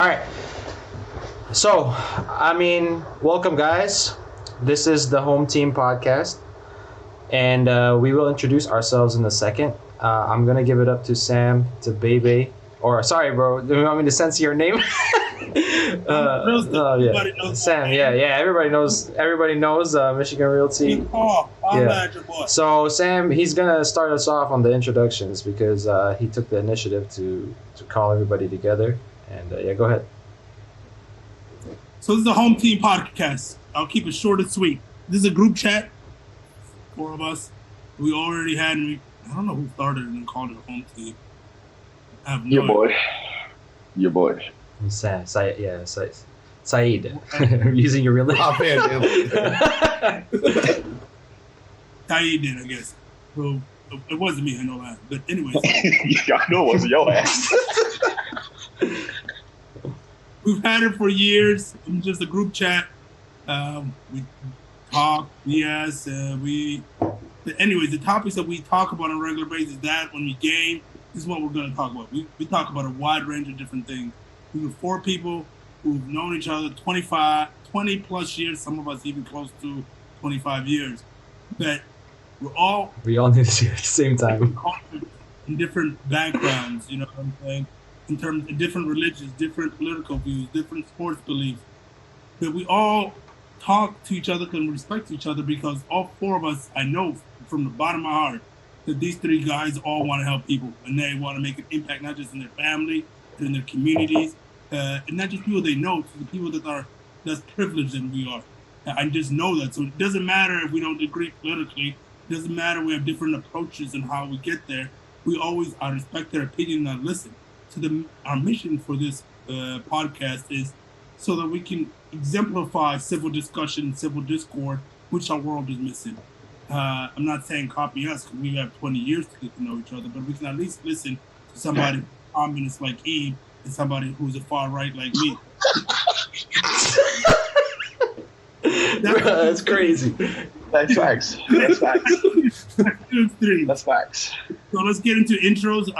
All right. So, welcome, guys. This is the Hometeam Podcast, and we will introduce ourselves in a second. I'm gonna give it up to Sam, to Bebe, or sorry, bro. Do you want me to censor your name? Everybody knows Sam. Yeah. Everybody knows. Everybody knows Michigan Realty. So Sam, he's gonna start us off on the introductions because he took the initiative to call everybody together. And go ahead. So this is the Hometeam Podcast. I'll keep it short and sweet. This is a group chat. 4 of us. We already had. I don't know who started it and called it a home team. Your boy. Said. Using your real name. Oh, man, Saeed did, I guess. So it wasn't me, I know that. But anyways. I know it wasn't your ass. We've had it for years. It's just a group chat. We talk, yes. Anyways, the topics that we talk about on a regular basis, that when we game, this is what we're going to talk about. We talk about a wide range of different things. We have 4 people who've known each other 20 plus years, some of us even close to 25 years. But we all knew this at the same time. In different backgrounds, you know what I'm saying? In terms of different religions, different political views, different sports beliefs. But we all talk to each other and respect each other because all 4 of us, I know from the bottom of my heart, that these 3 guys all want to help people and they want to make an impact, not just in their family, but in their communities, and not just people they know, to the people that are less privileged than we are. I just know that. So it doesn't matter if we don't agree politically. It doesn't matter we have different approaches and how we get there. I respect their opinion and I listen. So our mission for this podcast is so that we can exemplify civil discussion, civil discord, which our world is missing. I'm not saying copy us because we have 20 years to get to know each other, but we can at least listen to somebody communist like Eve and somebody who's a far right like me. That's crazy. That's facts. That's facts. So let's get into intros.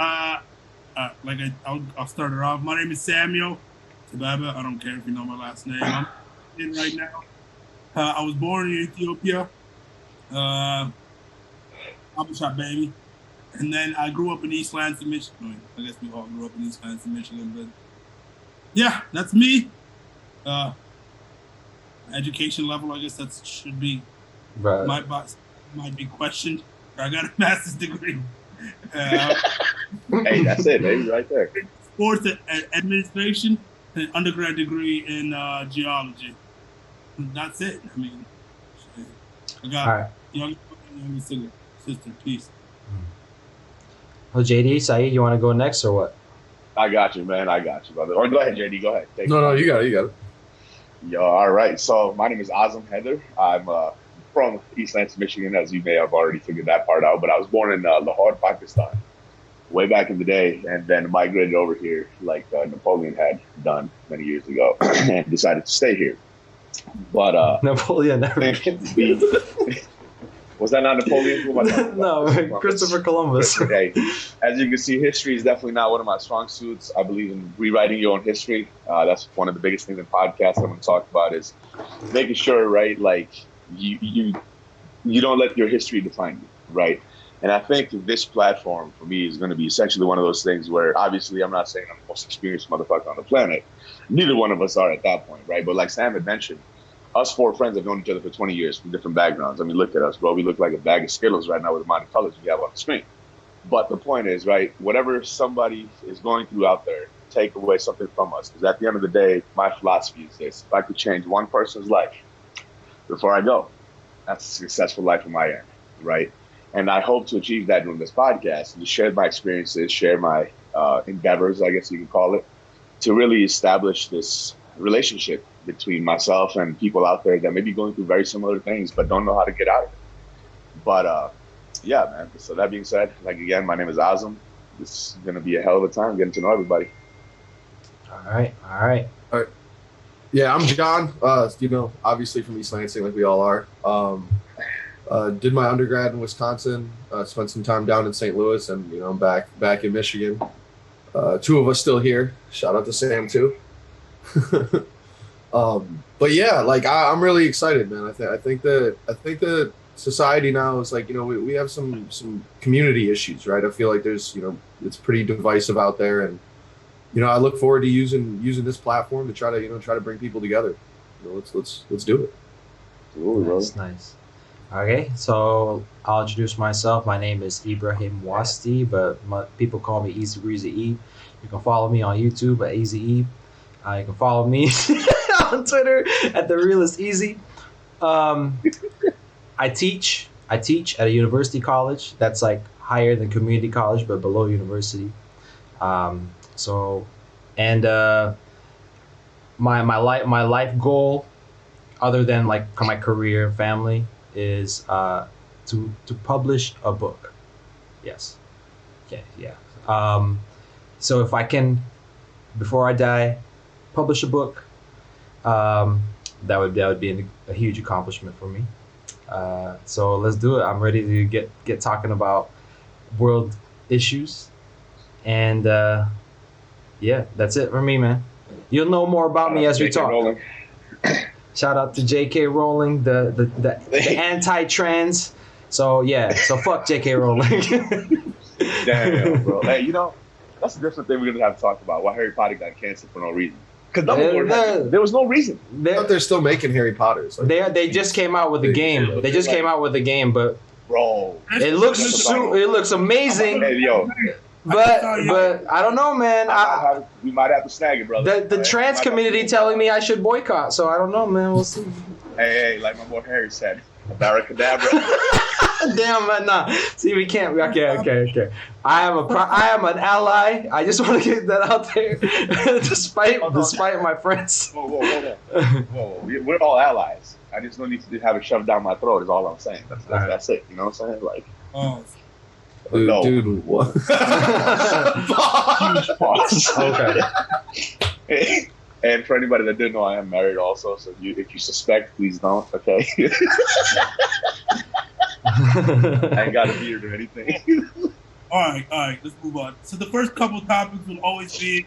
I'll start it off. My name is Samuel Tababa. I don't care if you know my last name. I'm in right now. I was born in Ethiopia. I'm a shot baby. And then I grew up in East Lansing, Michigan. I guess we all grew up in East Lansing, Michigan. But yeah, that's me. Education level, I guess that should be right. My boss might be questioned. I got a master's degree. Hey, that's it, baby, right there. Sports administration, an undergrad degree in geology. That's it. I mean, I got young sister. Peace. Well, JD, Saeed, you want to go next or what? I got you, man. I got you, brother. Or go ahead, JD. Go ahead. No, you got it. Yo, all right. So my name is Azam Heather. I'm from East Lansing, Michigan, as you may have already figured that part out. But I was born in Lahore, Pakistan, way back in the day, and then migrated over here like Napoleon had done many years ago, and decided to stay here. But Napoleon never was that not Napoleon? Who am I talking about? No, Christopher Columbus. Hey, as you can see, history is definitely not one of my strong suits. I believe in rewriting your own history. That's one of the biggest things in podcasts I'm going to talk about is making sure, right, like you don't let your history define you, right? And I think this platform for me is going to be essentially one of those things where obviously I'm not saying I'm the most experienced motherfucker on the planet. Neither one of us are at that point, right? But like Sam had mentioned, us 4 friends have known each other for 20 years from different backgrounds. I mean, look at us, bro. We look like a bag of Skittles right now with the amount of colors we have on the screen. But the point is, right, whatever somebody is going through out there, take away something from us. Because at the end of the day, my philosophy is this. If I could change one person's life before I go, that's a successful life on my end, right? And I hope to achieve that during this podcast and to share my experiences, share my endeavors, I guess you can call it, to really establish this relationship between myself and people out there that may be going through very similar things but don't know how to get out of it. But yeah, man. So that being said, like again, my name is Azam. This is gonna be a hell of a time getting to know everybody. All right. Yeah, I'm John. Obviously from East Lansing, like we all are. Did my undergrad in Wisconsin. Spent some time down in St. Louis, and I'm back in Michigan. 2 of us still here. Shout out to Sam too. But yeah, like I'm really excited, man. I think that society now is like, we have some community issues, right? I feel like there's, it's pretty divisive out there, and I look forward to using this platform to try to bring people together. Let's do it. Nice, nice. Okay, so I'll introduce myself. My name is Ibrahim Wasti, but people call me Easy Breezy E. You can follow me on YouTube at Easy E. You can follow me on Twitter at The Realist Easy. I teach at a university college that's like higher than community college, but below university. My life goal, other than like my career and family, is to publish a book. Yes. Okay. Yeah. So if I can, before I die, publish a book, that would be a huge accomplishment for me. So let's do it. I'm ready to get talking about world issues, and yeah, that's it for me, man. You'll know more about me as we talk. Rowling. Shout out to J.K. Rowling, the anti-trans. So yeah, so fuck J.K. Rowling. Damn, bro. Hey, that's a different thing we're gonna have to talk about. Why Harry Potter got canceled for no reason? Because there was no reason. They're still making Harry Potters. Like, they just came out with the game. They just came out with the game, but bro, it looks amazing. Hey, yo. But I don't know, man. We might have to snag it, brother. The trans community telling me I should boycott, so I don't know, man. We'll see. Hey, like my boy Harry said, Abracadabra. Damn, man, nah. See, we can't. Okay. I am an ally. I just want to get that out there, despite my friends. Whoa. We're all allies. I just don't need to have it shoved down my throat. Is all I'm saying. That's it. You know what I'm saying? Like. Oh. Dude, what? Huge pause. Okay. And for anybody that didn't know, I am married also. So if you suspect, please don't. Okay. I ain't got a beard or anything. All right. Let's move on. So the first couple topics will always be,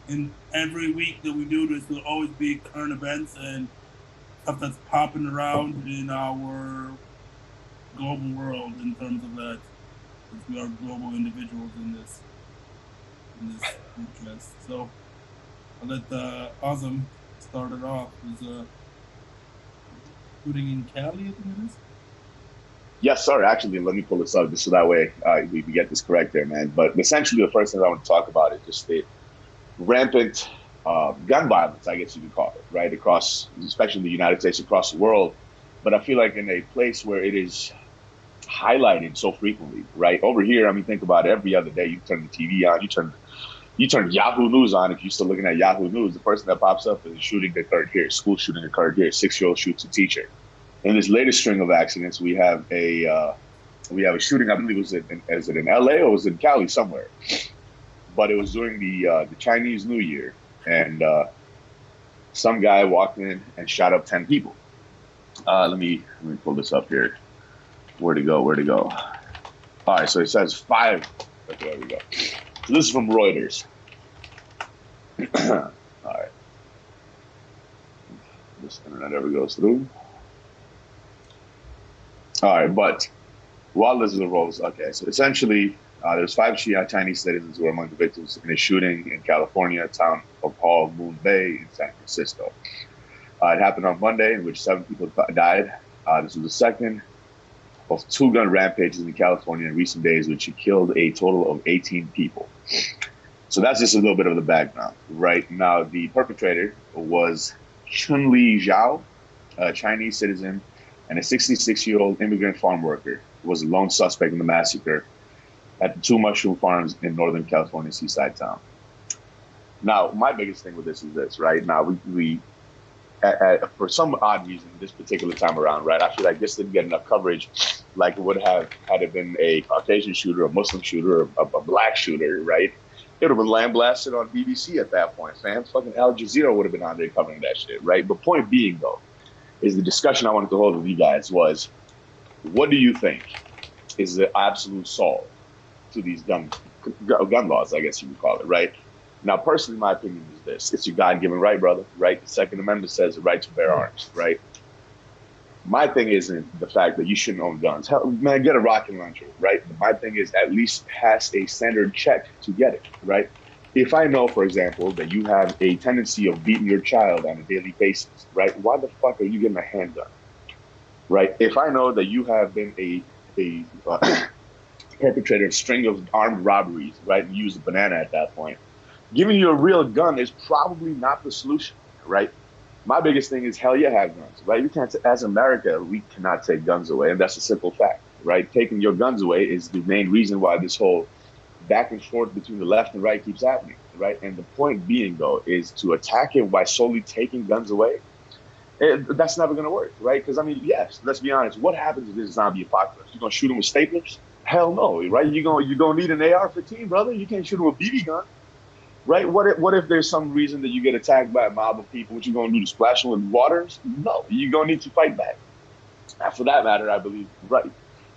in every week that we do this, will always be current events and stuff that's popping around in our global world in terms of that. We are global individuals in this podcast. So I'll let Azam start it off. Is shooting in Cali, I think it is? Yes, sir. Actually, let me pull this up just so that way we get this correct there, man. But essentially, the first thing I want to talk about is just the rampant gun violence, I guess you could call it, right? Across, especially in the United States, across the world. But I feel like in a place where it is highlighted so frequently, right? Over here, I mean, think about it. Every other day, you turn the TV on, you turn Yahoo News on. If you're still looking at Yahoo News, the first thing that pops up is a shooting that occurred here, school shooting that occurred here, 6-year-old shoots a teacher. In this latest string of accidents, we have a shooting. I believe was it in LA or was it in Cali somewhere? But it was during the Chinese New Year, and some guy walked in and shot up 10 people. Let me pull this up here. Where to go? All right, so it says 5. Okay, there we go. So this is from Reuters. All right. This internet ever goes through. All right, but while this is rolls, okay, so essentially there's 5 Chinese citizens who were among the victims in a shooting in California, town of Half Moon Bay in San Francisco. It happened on Monday, in which 7 people died. This was the second of 2 gun rampages in California in recent days, which killed a total of 18 people. So that's just a little bit of the background. Right now, the perpetrator was Chun-Li Zhao, a Chinese citizen, and a 66-year-old immigrant farm worker, who was a lone suspect in the massacre at the 2 mushroom farms in Northern California seaside town. Now, my biggest thing with this is this, right? Now, we for some odd reason, this particular time around, right, I feel like this didn't get enough coverage like it would have had it been a Caucasian shooter, a Muslim shooter, or a black shooter, right? It would have been lambasted on BBC at that point, fam. Fucking Al Jazeera would have been on there covering that shit, right? But point being, though, is the discussion I wanted to hold with you guys was, what do you think is the absolute solve to these gun laws, I guess you would call it, right? Now, personally, my opinion is this. It's your God-given right, brother, right? The Second Amendment says the right to bear arms, right? My thing isn't the fact that you shouldn't own guns. Hell, man, get a rocket launcher, right? My thing is at least pass a standard check to get it, right? If I know, for example, that you have a tendency of beating your child on a daily basis, right? Why the fuck are you getting a handgun, right? If I know that you have been a perpetrator of a string of armed robberies, right? And use a banana at that point, giving you a real gun is probably not the solution, right? My biggest thing is, hell yeah, have guns, right? You can't, as America, we cannot take guns away, and that's a simple fact, right? Taking your guns away is the main reason why this whole back and forth between the left and right keeps happening, right? And the point being, though, is to attack it by solely taking guns away. That's never going to work, right? Because, I mean, yes, let's be honest. What happens if there's a zombie apocalypse? You're going to shoot them with staplers? Hell no, right? You're gonna need an AR-15, brother. You can't shoot them with a BB gun. Right? What if there's some reason that you get attacked by a mob of people? What you gonna do, to splash them with waters? No, you're gonna need to fight back. And for that matter, I believe, right,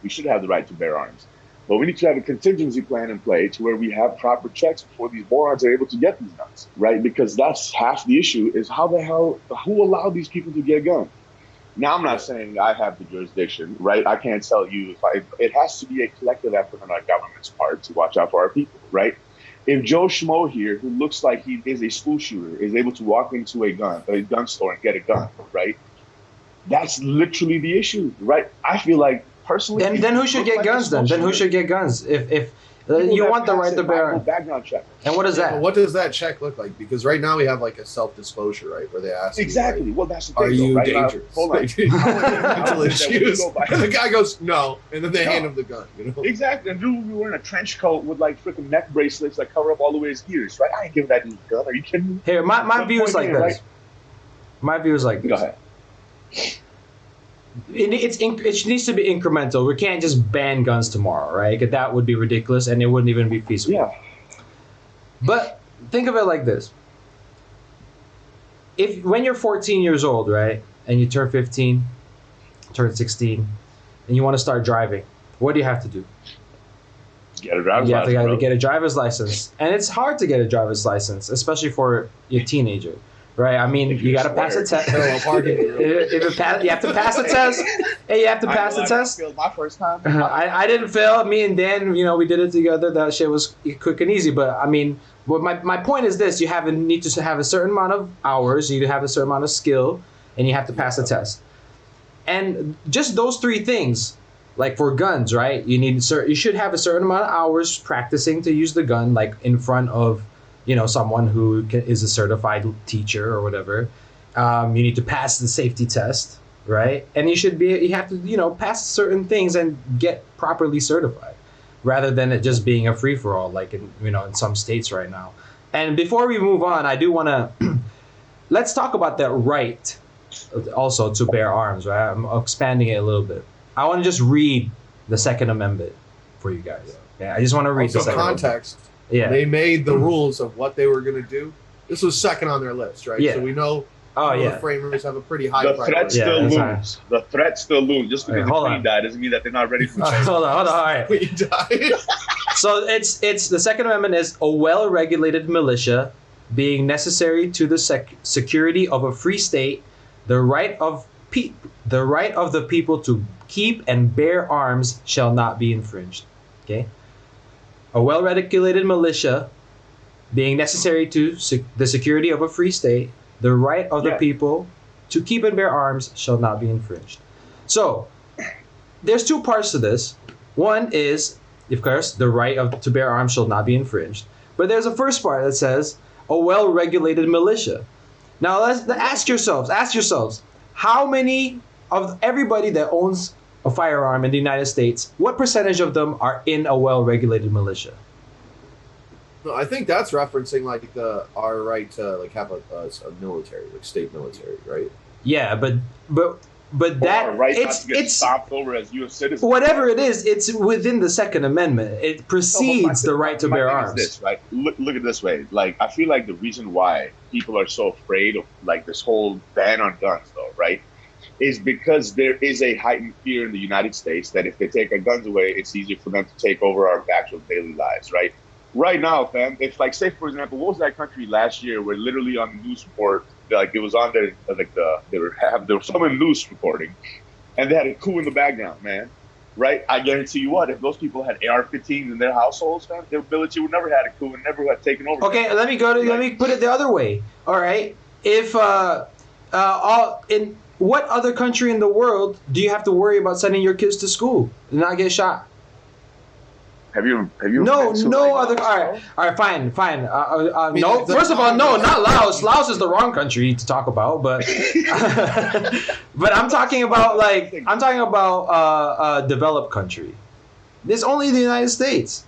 we should have the right to bear arms. But we need to have a contingency plan in play to where we have proper checks before these morons are able to get these guns, right? Because that's half the issue, is who allowed these people to get a gun? Now, I'm not saying I have the jurisdiction, right? I can't tell you it has to be a collective effort on our government's part to watch out for our people, right? If Joe Schmo here, who looks like he is a school shooter, is able to walk into a gun store and get a gun, right? That's literally the issue, right? I feel like personally. Then who should get guns then? Then who should get guns? If you want the right to bear background check. And what is that? What does that check look like? Because right now we have like a self-disclosure, right, where they ask exactly. You, like, well, that's the thing. Are you right? dangerous? Hold on. Mental issues. And the guy goes no, and then they hand him the gun. You know? Exactly. And dude, we were in a trench coat with like freaking neck bracelets that cover up all the way his ears, right? I ain't giving that dude a gun. Are you kidding me? Here, my view is like this. Right? My view is like this. Go ahead. It needs to be incremental. We can't just ban guns tomorrow, right? 'Cause that would be ridiculous, and it wouldn't even be feasible. Yeah. But think of it like this: when you're 14 years old, right, and you turn 15, turn 16, and you want to start driving, what do you have to do? Get a driver's You have license. to get a driver's license, and it's hard to get a driver's license, especially for a teenager. Right, I mean, you got to pass a test. You have to pass the test. Hey, you have to pass the test. I failed my first time. I didn't fail. Me and Dan, we did it together. That shit was quick and easy. But I mean, my point is this: you need to have a certain amount of hours. You need to have a certain amount of skill, and you have to pass the test. And just those three things, like for guns, right? You should have a certain amount of hours practicing to use the gun, like in front of someone who is a certified teacher or whatever. You need to pass the safety test, right? And you have to pass certain things and get properly certified, rather than it just being a free for all, like in some states right now. And before we move on, I do want to let's talk about that right, also to bear arms, right? I'm expanding it a little bit. I want to just read the Second Amendment for you guys. Yeah, I just want to read the Second context. Amendment. Yeah. They made the rules of what they were going to do. This was second on their list, right? Yeah. So we know the framers have a pretty high priority. Threat still looms. The threat still looms. Just because the Queen died doesn't mean that they're not ready for change. Hold on. All right. Queen died. So it's the Second Amendment is a well-regulated militia being necessary to the security of a free state, the right of the people to keep and bear arms shall not be infringed. Okay. A well-regulated militia being necessary to the security of a free state, the right of the people to keep and bear arms shall not be infringed. So, there's two parts to this. One is, of course, the right to bear arms shall not be infringed. But there's a first part that says, a well-regulated militia. Now, ask yourselves, how many of everybody that owns a firearm in the United States, what percentage of them are in a well-regulated militia? No, I think that's referencing like our right to have a military, like state military, right? Yeah, but that right it's stopped over as U.S. citizens. Whatever it is, it's within the Second Amendment. It precedes the right to bear arms. This, right? Look at this way. Like, I feel like the reason why people are so afraid of like this whole ban on guns, though, right, is because there is a heightened fear in the United States that if they take our guns away, it's easier for them to take over our actual daily lives, right? right now, fam, if like say for example, what was that country last year where literally on the news report, like it was on there, like there was someone news recording, and they had a coup in the background, man. Right? I guarantee you what, if those people had AR-15s in their households, man, their military would never had a coup and never had taken over. Okay, let me put it the other way. All right, if in what other country in the world do you have to worry about sending your kids to school and not get shot? Have you? No other. All right, fine. No, first of all, no, not Laos. Laos is the wrong country to talk about, but but I'm talking about a developed country. There's only the United States.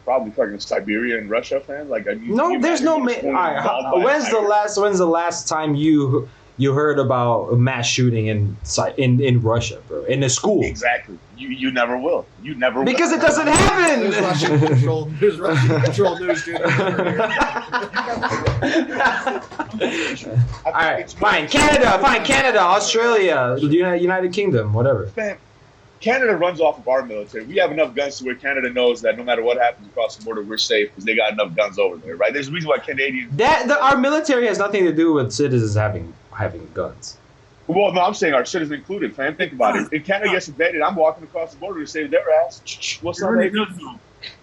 Probably fucking Siberia and Russia, fan. Like, I mean, no, there's no. All right, when's the last time you heard about a mass shooting in Russia, bro? In a school? Exactly. You never will. You never will. Because it doesn't happen. There's Russian control news, dude. All right, fine. Canada, Australia, United Kingdom, whatever. Man, Canada runs off of our military. We have enough guns to where Canada knows that no matter what happens across the border, we're safe because they got enough guns over there, right? There's a reason why Canadians. Our military has nothing to do with citizens having guns. Well, no, I'm saying our citizens included, fam. Think about it. If Canada gets invaded, I'm walking across the border to save their ass. What's up, baby?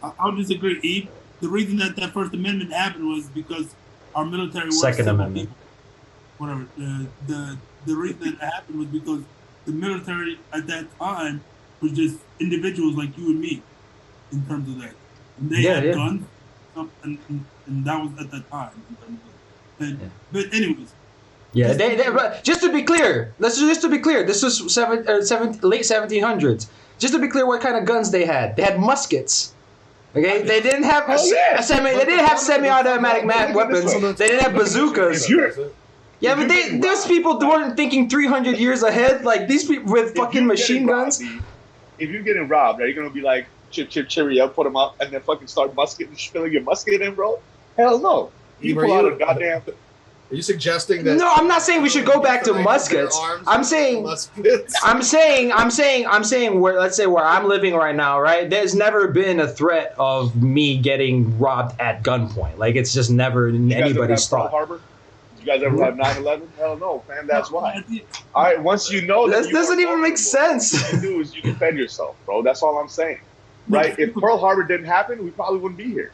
I'll disagree. The reason that First Amendment happened was because our military was Second Amendment. Whatever. The reason that happened was because the military at that time was just individuals like you and me, in terms of that. And they had guns, and that was at that time. In terms of that. But anyways. Yeah, just to be clear, this was late 1700s. Just to be clear, what kind of guns they had? They had muskets. Okay, they didn't have semi-automatic weapons. They didn't have bazookas. Yeah, but those people weren't thinking 300 years ahead. Like these people with fucking machine guns. If you're getting robbed, are you gonna be like chip cheerio, put them up, and then fucking start filling your musket in, bro? Hell no. You pull out a goddamn. Are you suggesting that? No, I'm not saying we should go back to muskets. I'm saying where, let's say where I'm living right now, right? There's never been a threat of me getting robbed at gunpoint. Like it's just never in anybody's thought. Pearl Harbor? Did you guys ever have 9/11? Hell no, man. That's why. All right, once you know that doesn't even make sense. What you do is you defend yourself, bro. That's all I'm saying. Right? If Pearl Harbor didn't happen, we probably wouldn't be here.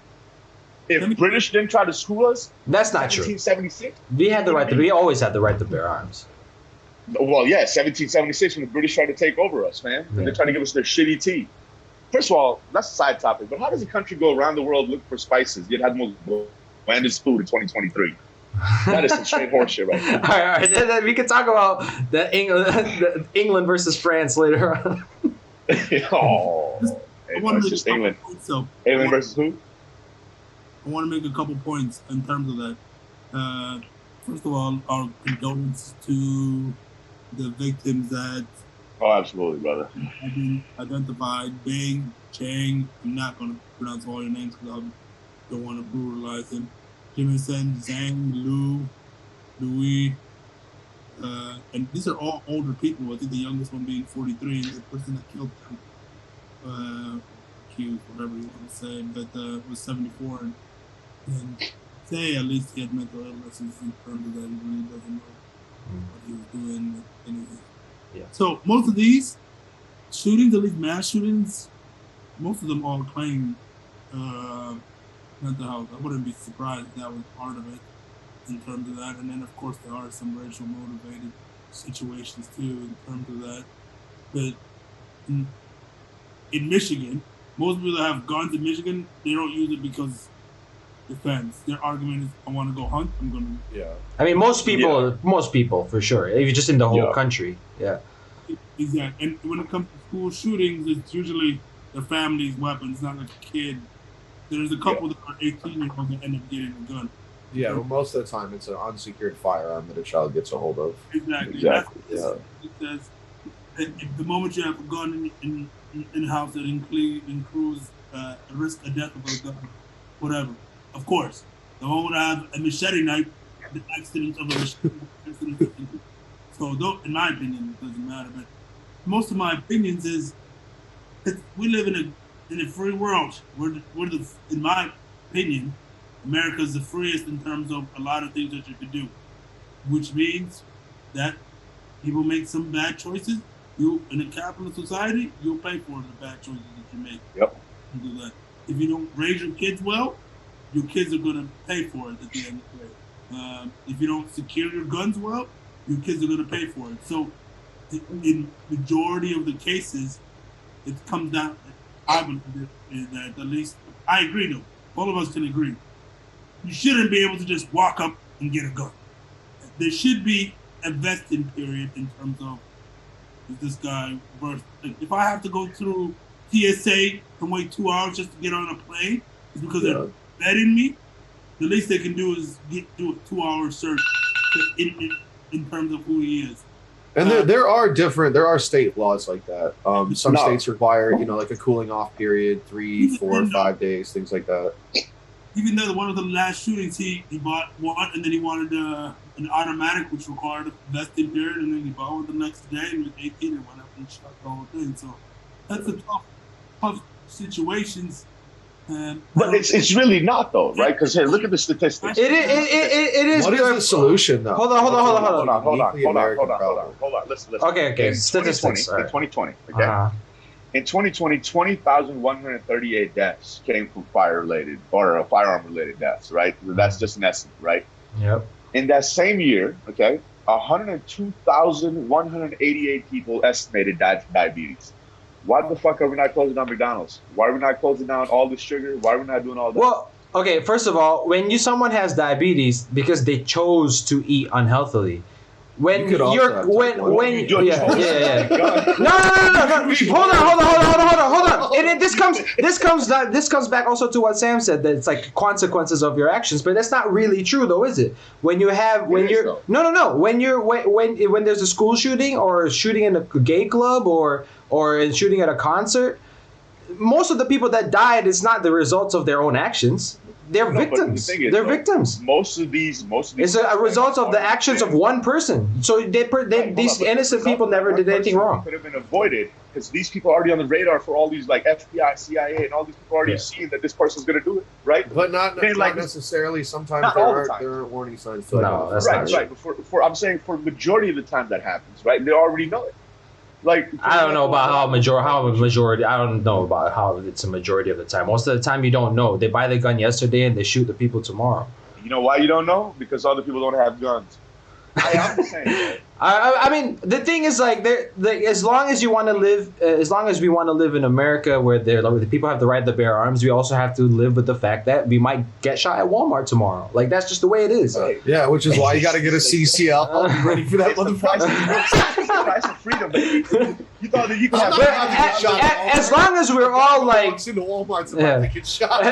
If British didn't try to screw us, that's not true. 1776. We always had the right to bear arms. Well, yeah, 1776 when the British tried to take over us, man. And they're trying to give us their shitty tea. First of all, that's a side topic, but how does a country go around the world looking for spices yet have the most blandest food in 2023? That is some straight horseshit right there. All right. Then we can talk about the England versus France later on. Oh, it's just England. England versus who? I want to make a couple points in terms of that. First of all, our condolences to the victims that absolutely, brother. have been identified. Bing, Chang, I'm not going to pronounce all your names because I don't want to brutalize them. Jimison, Zhang, Lu, Louis, and these are all older people. I think the youngest one being 43, and the person that killed them, Q, whatever you want to say, but was 74. And say at least he had mental illnesses in terms of that. He really doesn't know what he was doing. Anything. Yeah. So most of these shootings, at least mass shootings, most of them all claim mental health. I wouldn't be surprised if that was part of it in terms of that. And then of course there are some racial motivated situations too in terms of that. But in Michigan, most people that have guns in Michigan, they don't use it because defense. Their argument is, I want to go hunt. I'm going to. Yeah. I mean, most people for sure. If you're just in the whole country, yeah. Exactly. And when it comes to school shootings, it's usually the family's weapon. It's not like a kid. There's a couple that are 18-year-olds that end up getting a gun. Yeah, well, most of the time it's an unsecured firearm that a child gets a hold of. Exactly. Yeah. It says the moment you have a gun in the house that includes a risk of death of a gun, whatever. Of course, the moment I have a machete knife, the accident of a machete. So, though, in my opinion, it doesn't matter. But most of my opinions is that we live in a free world. In my opinion, America is the freest in terms of a lot of things that you can do, which means that people make some bad choices. You, in a capitalist society, you'll pay for the bad choices that you make. Yep. You do that. If you don't raise your kids well, your kids are going to pay for it at the end of the day. If you don't secure your guns well, your kids are going to pay for it. So, in majority of the cases, it comes down. I believe that at least I agree. Though all of us can agree, you shouldn't be able to just walk up and get a gun. There should be a vesting period in terms of, is this guy worth? Like, if I have to go through TSA and wait 2 hours just to get on a plane, it's because they're vetting me. The least they can do is do a 2 hour search in terms of who he is. And there are state laws like that. Some states require, like a cooling off period, 3, 4, 5 days, things like that. Even though one of the last shootings, he bought one, and then he wanted an automatic, which required a vesting period, and then he bought one the next day, and was 18 and went up and shot the whole thing. So that's a tough situations. But it's really not though, right? Because here, look at the statistics. It is. What is the solution though? Hold on. Hold on. Listen. Okay. Statistics. 2020. Okay. In 2020, 20,138 deaths came from fire-related or firearm-related deaths, right? That's just an estimate, right? Yep. In that same year, okay, 102,188 people estimated died from diabetes. Why the fuck are we not closing down McDonald's? Why are we not closing down all the sugar? Why are we not doing all that? Well, okay, first of all, when someone has diabetes because they chose to eat unhealthily. When No. Hold on. And this comes back also to what Sam said, that it's like consequences of your actions, but that's not really true though, is it? When there's a school shooting or shooting in a gay club or shooting at a concert, most of the people that died is not the results of their own actions. They're victims. They're victims. Most of these. It's a result of the actions of one person. So these innocent people never did anything wrong. Could have been avoided because these people are already on the radar for all these like FBI, CIA, and all these people already seeing that this person's going to do it, right? But not necessarily. Sometimes there are warning signs. No, that's not right. But I'm saying for majority of the time that happens, right? They already know it. Like I don't know about how majority. I don't know about how it's a majority of the time. Most of the time, you don't know. They buy the gun yesterday and they shoot the people tomorrow. You know why you don't know? Because other people don't have guns. I'm just saying. Right? I mean, the thing is, like, as long as we want to live in America where the people have the right to bear arms, we also have to live with the fact that we might get shot at Walmart tomorrow. Like, that's just the way it is. Yeah, which is why you got to get a CCL. I'll be ready for that motherfucker. Price of freedom, baby. You thought that you could have as long as we're all like into Walmart's about to get shot.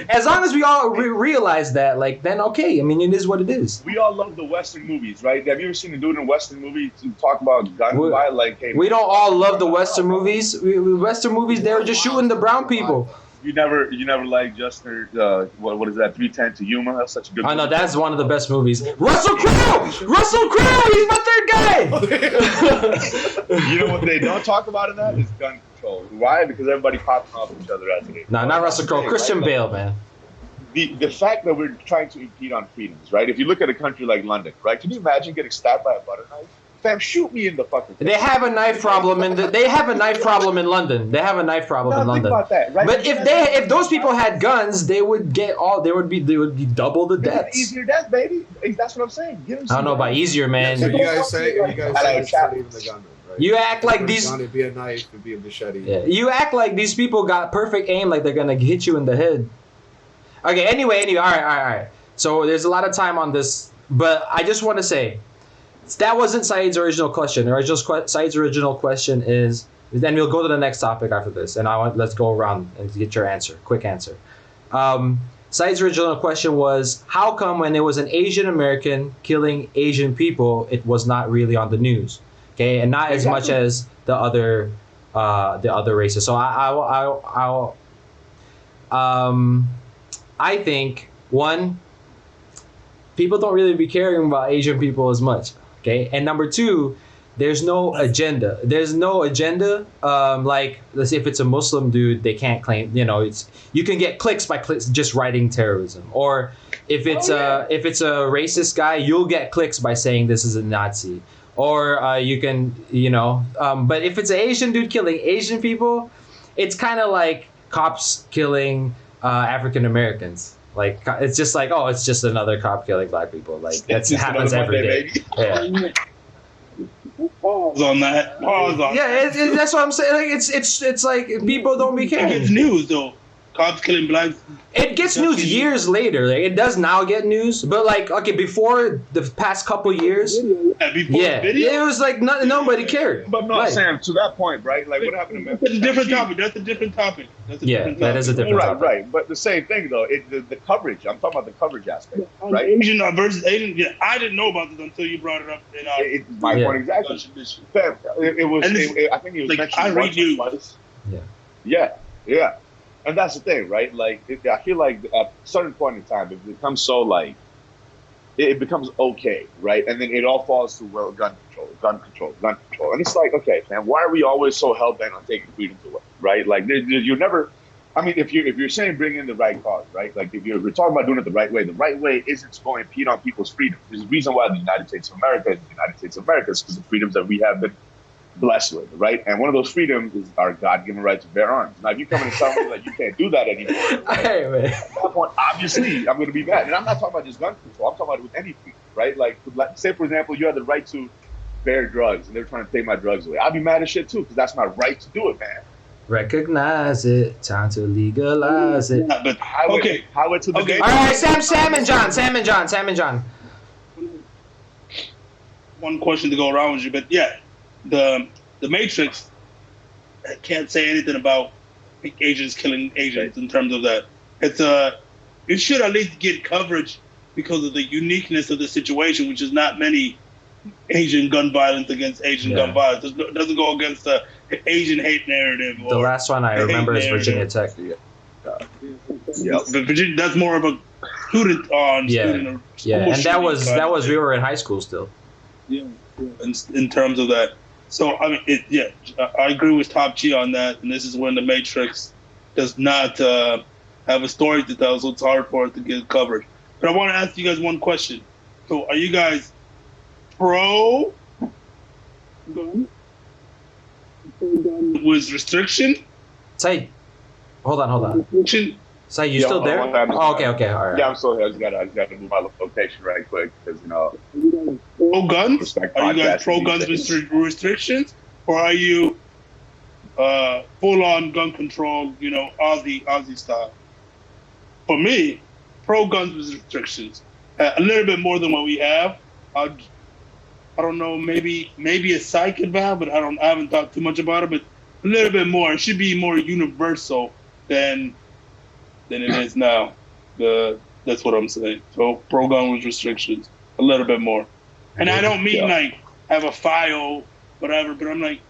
As long as we all realize that, like, then okay. I mean, it is what it is. We all love the Western movies, right? Have you ever seen a dude in a Western movie to talk about gun violence? Like, hey, we don't all love the Western movies. Western movies, they're just shooting the brown people. You never liked Justin, what is that, 310 to Yuma? That's such a good movie. I know, that's one of the best movies. Russell Crowe! He's my third guy! You know what they don't talk about in that is gun control. Why? Because everybody pops off each other as it. No, not Russell Crowe. Christian Bale, man. The fact that we're trying to impede on freedoms, right? If you look at a country like London, right? Can you imagine getting stabbed by a butter knife? Fam, shoot me in the fucking face. They have a knife problem in London. They have a knife problem in London. Think about that, right? But if those people had guns, they would be double the deaths. Easier death, baby. That's what I'm saying. I don't know about easier, man. So you guys say it's not even the gun, right? You act like these. It'd be a knife. It'd be a machete. Yeah. You act like these people got perfect aim, like they're gonna hit you in the head. Okay. Anyway. All right. So there's a lot of time on this, but I just want to say. That wasn't Saeed's original question. Saeed's original question is, then we'll go to the next topic after this, and let's go around and get your answer, quick answer. Saeed's original question was, how come when it was an Asian American killing Asian people, it was not really on the news, okay, and not as much as the other races? So I think one, people don't really be caring about Asian people as much. Okay, and number two, there's no agenda. There's no agenda. Like, let's say if it's a Muslim dude, they can't claim. It's you can get clicks by just writing terrorism. Or if it's if it's a racist guy, you'll get clicks by saying this is a Nazi. Or you can But if it's an Asian dude killing Asian people, it's kind of like cops killing African Americans. Like it's just like, oh, it's just another cop killing black people. Like that happens every day. Yeah. Pause on that. Pause on. Yeah, that's what I'm saying. Like it's like people don't be caring. It's news though. Cops killing blacks. It gets news years later. Like, it does now get news, but like before the past couple years, it was like nobody cared. But no, Sam, to that point, right? Like what happened to Memphis? That's a different topic. That's a different topic. That is a different topic. Right. But the same thing though. The coverage. I'm talking about the coverage aspect, right? Asian versus Asian. Yeah, I didn't know about this until you brought it up in our. My point exactly. It was. I think it was mentioned I read you. Yeah. And that's the thing, right? Like, I feel like at a certain point in time, it becomes so like, it becomes okay, right? And then it all falls to, well, gun control. And it's like, okay, man, why are we always so hell-bent on taking freedoms away, right? Like, you never, I mean, if you're saying bring in the right cause, right? Like, if you're talking about doing it the right way isn't to go impede on people's freedom. There's a reason why the United States of America is the United States of America, is because the freedoms that we have been blessed with, right? And one of those freedoms is our God-given right to bear arms. Now, if you come in and tell me that you can't do that anymore, right? At that point, obviously, I'm going to be mad. And I'm not talking about just gun control. I'm talking about with any freedom, right? Like, say, for example, you had the right to bear drugs, and they're trying to take my drugs away. I'd be mad as shit, too, because that's my right to do it, man. Recognize it. Time to legalize it. Yeah, but, highway to the gate. All right, Sam and John. One question to go around with you, but yeah. The Matrix, I can't say anything about Asians killing Asians in terms of that. It should at least get coverage because of the uniqueness of the situation, which is not many Asian gun violence against Asian gun violence. It doesn't go against the Asian hate narrative. The last one I remember is Virginia Tech. But Virginia, that's more of a student on student. And that was we were in high school still. Yeah. In terms of that. So, I mean, I agree with Top G on that. And this is when the Matrix does not have a story to tell, so it's hard for it to get covered. But I want to ask you guys one question. So, are you guys pro gun with restriction? Say, hold on. Restriction? Say, you still there? Oh, okay, all right. Yeah, I'm still here. I just got to move my location right quick because pro guns? Are you guys pro guns with restrictions, or are you full on gun control? Aussie style. For me, pro guns with restrictions. A little bit more than what we have. I don't know. Maybe a psych valve, but I haven't thought too much about it. But a little bit more. It should be more universal than it is now. That's what I'm saying. So pro gun with restrictions, a little bit more. And I don't mean like have a file, whatever, but I'm like,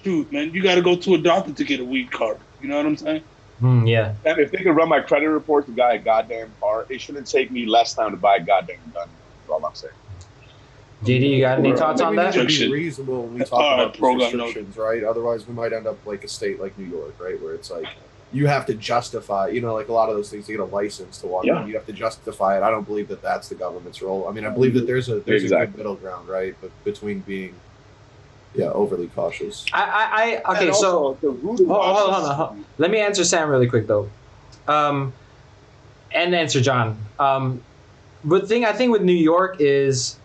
dude, man, you got to go to a doctor to get a weed card. You know what I'm saying? Yeah. And if they can run my credit report to buy a goddamn car, it shouldn't take me less time to buy a goddamn gun. That's all I'm saying. JD, you got any thoughts on that? We need to be reasonable when we talk about these restrictions, right? Otherwise, we might end up like a state like New York, right, where it's like you have to justify, like a lot of those things to get a license to walk in. You have to justify it. I don't believe that that's the government's role. I mean, I believe that there's a good middle ground, right, but between being overly cautious. Okay, so hold on. Let me answer Sam really quick though, and answer John. But I think with New York is,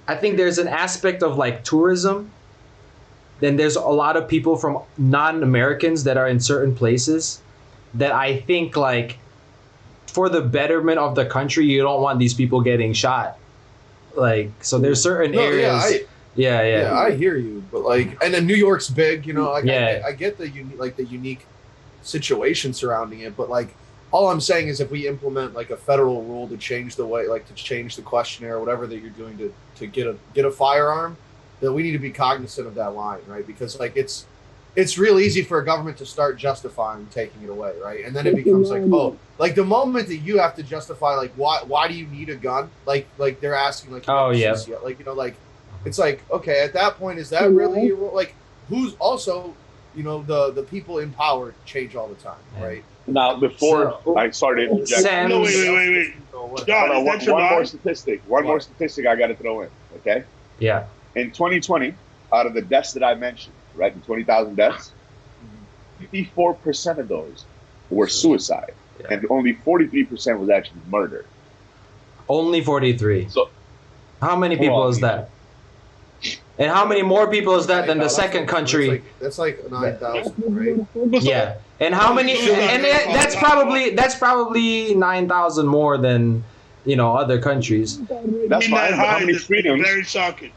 I think there's an aspect of like tourism. Then there's a lot of people from non-Americans that are in certain places that I think like for the betterment of the country, you don't want these people getting shot. Like, so there's certain areas. Yeah, I hear you, but like, and then New York's big, I get the unique situation surrounding it, but like, all I'm saying is if we implement like a federal rule to change the way, like to change the questionnaire or whatever that you're doing to get a firearm, that we need to be cognizant of that line, right? Because like it's real easy for a government to start justifying taking it away, right? And then it becomes like, oh, like the moment that you have to justify like why do you need a gun? Like they're asking like, like it's like, okay, at that point, is that really your role? Like, who's also, the people in power change all the time, right? Now, before I started interjecting, No, wait. John, one more statistic. One more statistic I got to throw in. Okay. Yeah. In 2020, out of the deaths that I mentioned, right, in 20,000 deaths, 54% of those were suicide, and only 43% was actually murder. Only 43. So, how many people is that? And how many more people is that than the second country? That's like 9,000, right? Yeah. And how many? And that's probably 9,000 more than other countries. That's fine. But how many freedoms? Very shocking.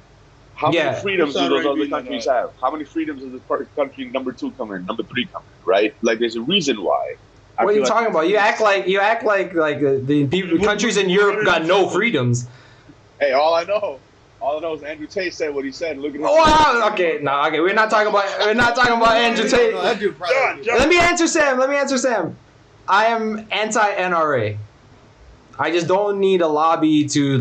How many freedoms do those other countries have? How many freedoms does the country number 2 come in? Number 3 come in? Right? Like, there's a reason why. What are you talking about? You act like the people, countries in Europe got no freedoms. Hey, all I know is Andrew Tate said what he said. Look at him. Oh, okay. We're not talking about Andrew Tate. Let me answer Sam. I am anti-NRA. I just don't need a lobby to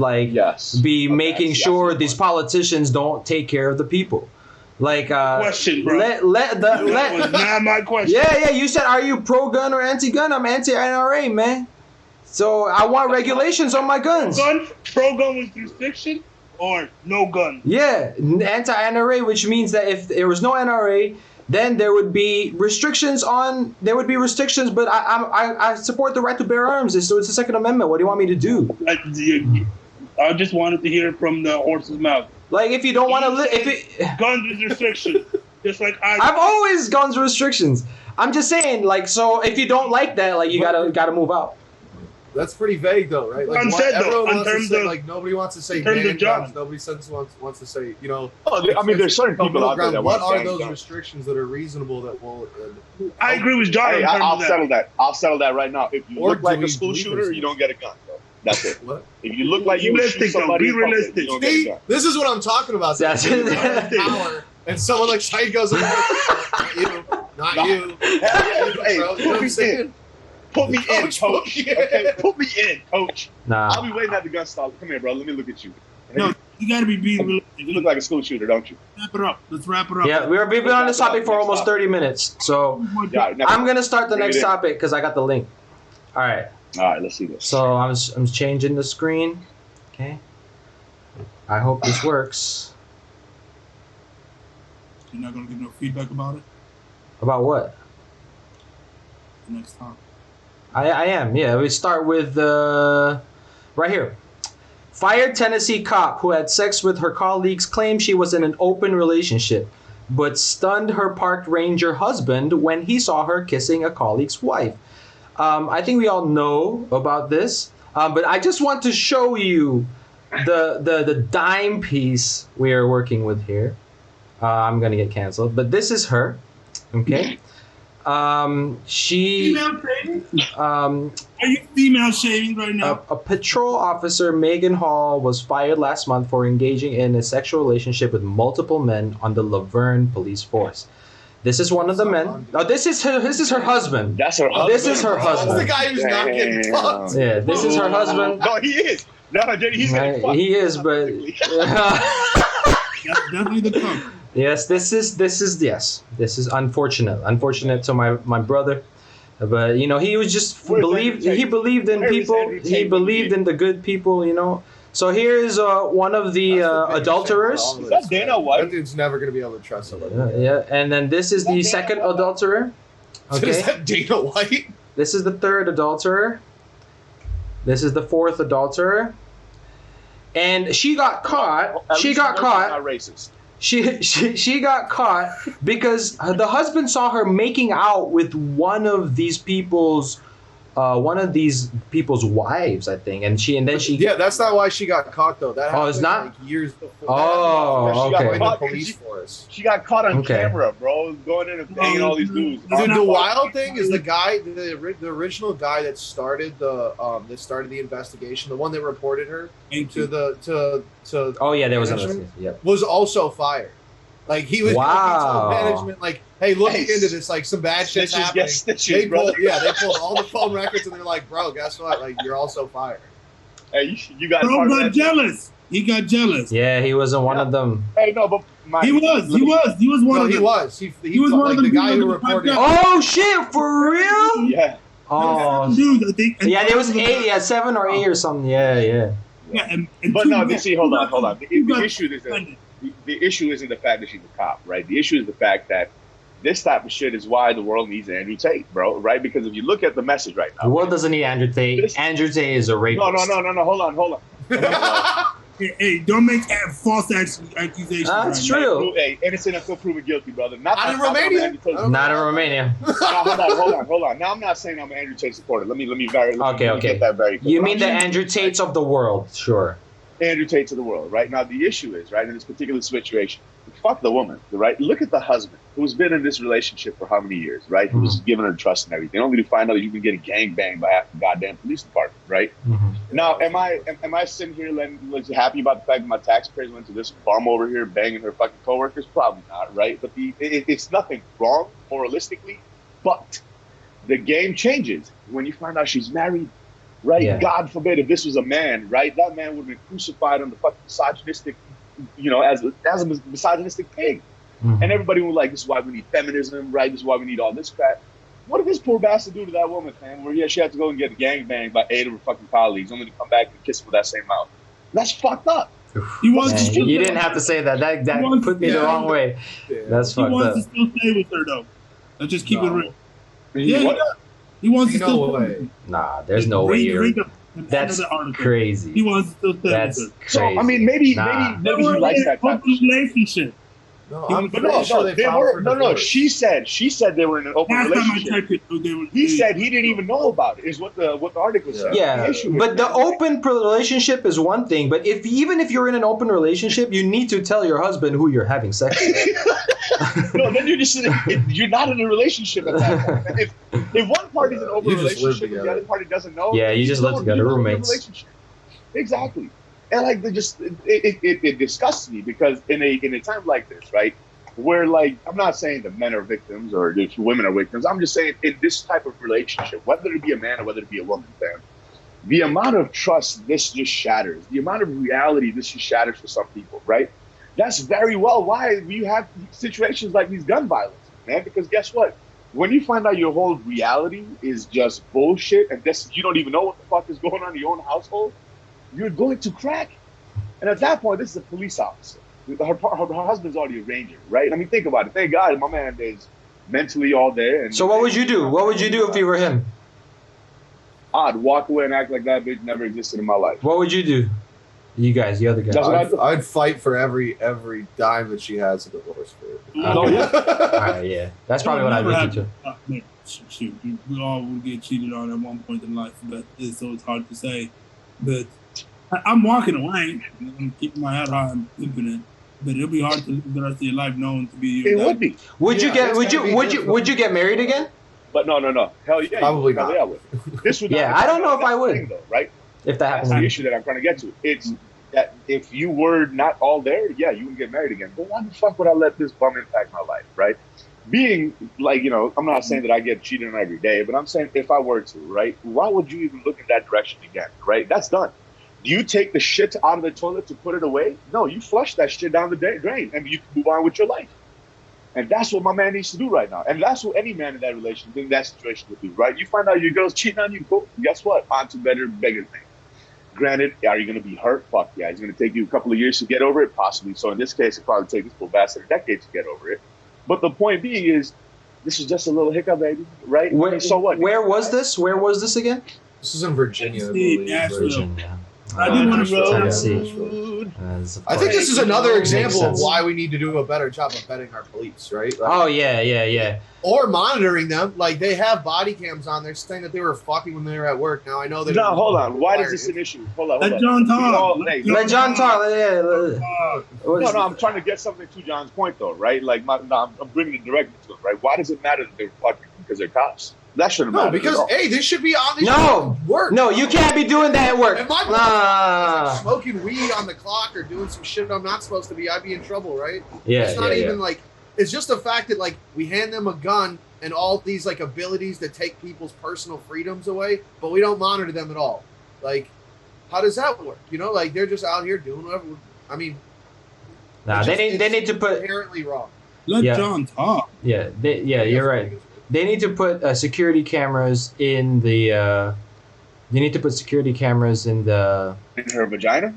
making sure these politicians don't take care of the people. Like question, bro. That was not my question. Yeah. You said, are you pro-gun or anti-gun? I'm anti-NRA, man. So I want regulations on my guns. Pro-gun with restriction or no gun? Yeah, anti-NRA, which means that if there was no NRA, then there would be restrictions. But I support the right to bear arms. So it's the Second Amendment. What do you want me to do? I just wanted to hear it from the horse's mouth. Like, if you don't want to guns with restrictions, just like I've always guns restrictions. I'm just saying, so if you don't like that, you gotta move out. That's pretty vague, though, right? Like, nobody wants to say ban guns. Nobody wants to say, there's certain people out there that what want are those guns. restrictions that are reasonable that will? I agree with John. Hey, I'll settle that. I'll settle that right now. If you Or look like do a we school believe shooter, in you don't get a gun, bro. That's it. What? If you look like you would shoot somebody, be realistic. you don't get a gun. This is what I'm talking about. That's power, and someone like Shai goes, not you. Hey, put me in, coach. Okay, put me in, coach. Nah. I'll be waiting at the gun stop. Come here, bro. Let me look at you. No, you gotta be realistic. You look like a school shooter, don't you? Wrap it up. Let's wrap it up. Yeah, we've been on this topic for almost 30 minutes. So I'm gonna start the next topic because I got the link. All right, let's see this. So I'm changing the screen. Okay. I hope this works. You're not gonna give no feedback about it? About what? The next topic. I am, yeah. We start with right here. Fired Tennessee cop who had sex with her colleagues claims she was in an open relationship, but stunned her park ranger husband when he saw her kissing a colleague's wife. I think we all know about this, but I just want to show you the dime piece we are working with here. I'm gonna get canceled, but this is her. Okay. She. Female shaming? Are you female shaming right now? A patrol officer, Megan Hall, was fired last month for engaging in a sexual relationship with multiple men on the Laverne police force. This is one of the men. Oh, this is her husband. That's her husband. This is her husband. That's the guy who's not getting fucked. Yeah, this is her husband. No, he is. No, he's getting fucked. He is, but That's definitely the cook. Yes, this is unfortunate. Unfortunate to my brother, but he was just he believed in people. He believed in the good people. So here is one of the adulterers. Is that Dana White? That dude's never gonna be able to trust somebody. Yeah, and then this is the second adulterer. Okay, Is that Dana White? This is the third adulterer. This is the fourth adulterer, and she got caught. She got caught. Not racist. She got caught because the husband saw her making out with one of these people's wives, I think, and then she. Yeah, that's not why she got caught though. That happened it's not? years before. Oh, She okay. got the police force. She got caught on camera, bro, going in and banging all these dudes. The wild thing is the guy, the original guy that started the investigation, the one that reported her to. Oh yeah, there was management, Yep. was also fired. Like he was Wow. told management, like, hey, look into this. Like some bad shit's happening. They pulled all the phone records and they're like, bro, guess what? Like you're also fired. Hey, you got Bro got jealous. He got jealous. Yeah, he wasn't one of them. Hey, no, but He was one No, of he them. was. He was one like of the the guy people who that reported. podcast. Oh shit! For real? Yeah. Oh. Dude, I think, Yeah, there was 8. Yeah, 7 or 8 or something. Yeah. and But two no, got- see, hold on. The two got issue is that suspended. the issue isn't the fact that she's a cop, right? The issue is the fact that this type of shit is why the world needs Andrew Tate, bro, right? Because if you look at the message right The now, world doesn't need Andrew Tate. Andrew Tate is a rapist. no, hold on. Hey, don't make false accusations. That's right true. Hey, innocent until proven guilty, brother. Not in Romania. Not in Romania. Hold on. Now I'm not saying I'm an Andrew Tate supporter. Let me Okay. get that very clear. You What mean I'm the saying Andrew Tates of the world? Sure. Andrew Tate to the world, right? Now the issue is, right, in this particular situation, fuck the woman, right? Look at the husband who's been in this relationship for how many years, right? Who's given her trust and everything, only to find out you've been getting gangbanged by half the goddamn police department, right? Now, am I sitting here like happy about the fact that my taxpayers went to this bum over here banging her fucking coworkers? Probably not, right? But it's nothing wrong moralistically, but the game changes when you find out she's married. Right? Yeah. God forbid if this was a man, right? That man would have been crucified on the fucking misogynistic, as a misogynistic pig. And everybody was like, this is why we need feminism, right? This is why we need all this crap. What did this poor bastard do to that woman, man? Where she had to go and get gangbanged by 8 of her fucking colleagues, only to come back and kiss her with that same mouth. That's fucked up. You didn't have to say that. That put me the wrong way. That's fucked up. He wants to still stay with her though. Let's just keep it real. What? He wants to No still way. Nah, there's no way you're. That's crazy. He wants to still stay That's with her. crazy. So, I mean, maybe They he were likes in that an type of open shit. relationship. No, I'm But pretty sure they filed for divorce. She said they were in an open Last time I relationship. checked it, they were. He said he didn't even know about it. Is what the article said. Yeah, The issue but is the that- open relationship is one thing. But even if you're in an open relationship, you need to tell your husband who you're having sex with. No, then you're not in a relationship at that point. If one party's in an open You just live relationship and the together. other party doesn't know, Yeah, you just live together, you're not in a roommates. relationship. Exactly, and like it disgusts me because in a time like this, right, where like I'm not saying that men are victims or if women are victims. I'm just saying in this type of relationship, whether it be a man or whether it be a woman, fam, the amount of trust this just shatters, the amount of reality this just shatters for some people, right? That's very well why you have situations like these gun violence, man. Because guess what? When you find out your whole reality is just bullshit and you don't even know what the fuck is going on in your own household, you're going to crack. And at that point, this is a police officer. Her husband's already a ranger, right? I mean, think about it. Thank God my man is mentally all there. And So what would you do? What would you do if you were him? I'd walk away and act like that bitch never existed in my life. What would you do? You guys, the other guys. That's what I do. I'd fight for every dime that she has in divorce for. Oh, yeah. All right, yeah, that's probably what I would do too. Shoot, we all will get cheated on at one point in life, but so it's hard to say. But I'm walking away. I'm keeping my head high. I'm infinite. But it'll be hard to live the rest of your life known to be you. It would be. Would you Yeah, get? that's Would gotta be you? Would you? difficult. Would you get married again? But no. Hell yeah. Probably hell not. Yeah, I would. This would Yeah, not- I don't know if I that's the would. thing, though, right? If that That's the happened. issue that I'm trying to get to. It's that if you were not all there, yeah, you would get married again. But why the fuck would I let this bum impact my life, right? Being like, I'm not saying that I get cheated on every day, but I'm saying if I were to, right, why would you even look in that direction again, right? That's done. Do you take the shit out of the toilet to put it away? No, you flush that shit down the drain and you can move on with your life. And that's what my man needs to do right now. And that's what any man in that relationship, in that situation would do, right? You find out your girl's cheating on you, cool. Guess what? On to bigger things. Granted, are you going to be hurt? Fuck yeah. It's going to take you a couple of years to get over it, possibly. So in this case, it probably takes this poor bastard a decade to get over it. But the point being is, this is just a little hiccup, baby, right? Where, so what? Where was this? Where was this again? This is in Virginia. I Tennessee, believe. Nashville. Virginia. I didn't want to go. Tennessee. I think this is another example of sense. why we need to do a better job of vetting our police, right? Like, Oh yeah. or monitoring them. Like they have body cams on there saying that they were fucking when they were at work. Now I know they. No, hold on. Why is this an issue? Hold on. Let John talk. Let John talk. Yeah. No, I'm trying to get something to John's point, though, right? Like, I'm bringing it directly to him, right? Why does it matter that they're fucking because they're cops? That shouldn't matter. No, because at all. hey, this should be on. This No. should work. No, you can't be doing that at work. If my Nah. smoking weed on the clock or doing some shit I'm not supposed to be, I'd be in trouble, right? Yeah, It's not yeah, even like. It's just the fact that like we hand them a gun and all these like abilities that take people's personal freedoms away, but we don't monitor them at all. Like, How does that work? You know, like they're just out here doing whatever. I mean, Nah, they need to put inherently wrong. Let John talk. Yeah, you're right. They need to put security cameras in the. They need to put security cameras in the. In her vagina?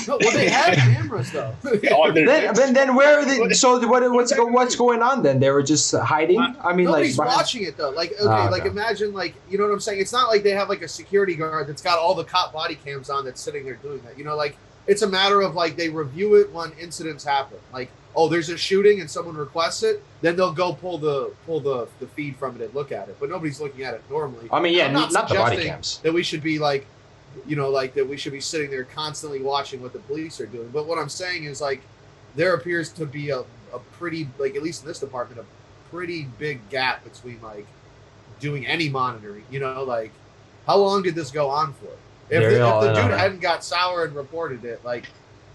No, well, they have cameras though. then where are they? So what's going on then? They were just hiding. I mean, nobody's like watching it though. Like like imagine like you know what I'm saying. It's not like they have like a security guard that's got all the cop body cams on that's sitting there doing that. You know, like it's a matter of like they review it when incidents happen. Like there's a shooting and someone requests it, then they'll go pull the feed from it and look at it. But nobody's looking at it normally. I mean, yeah, not the body cams. That we should be like. You know, like that we should be sitting there constantly watching what the police are doing. But what I'm saying is like there appears to be a pretty, like at least in this department, a pretty big gap between like doing any monitoring. You know, like how long did this go on for? If the dude hadn't got sour and reported it, like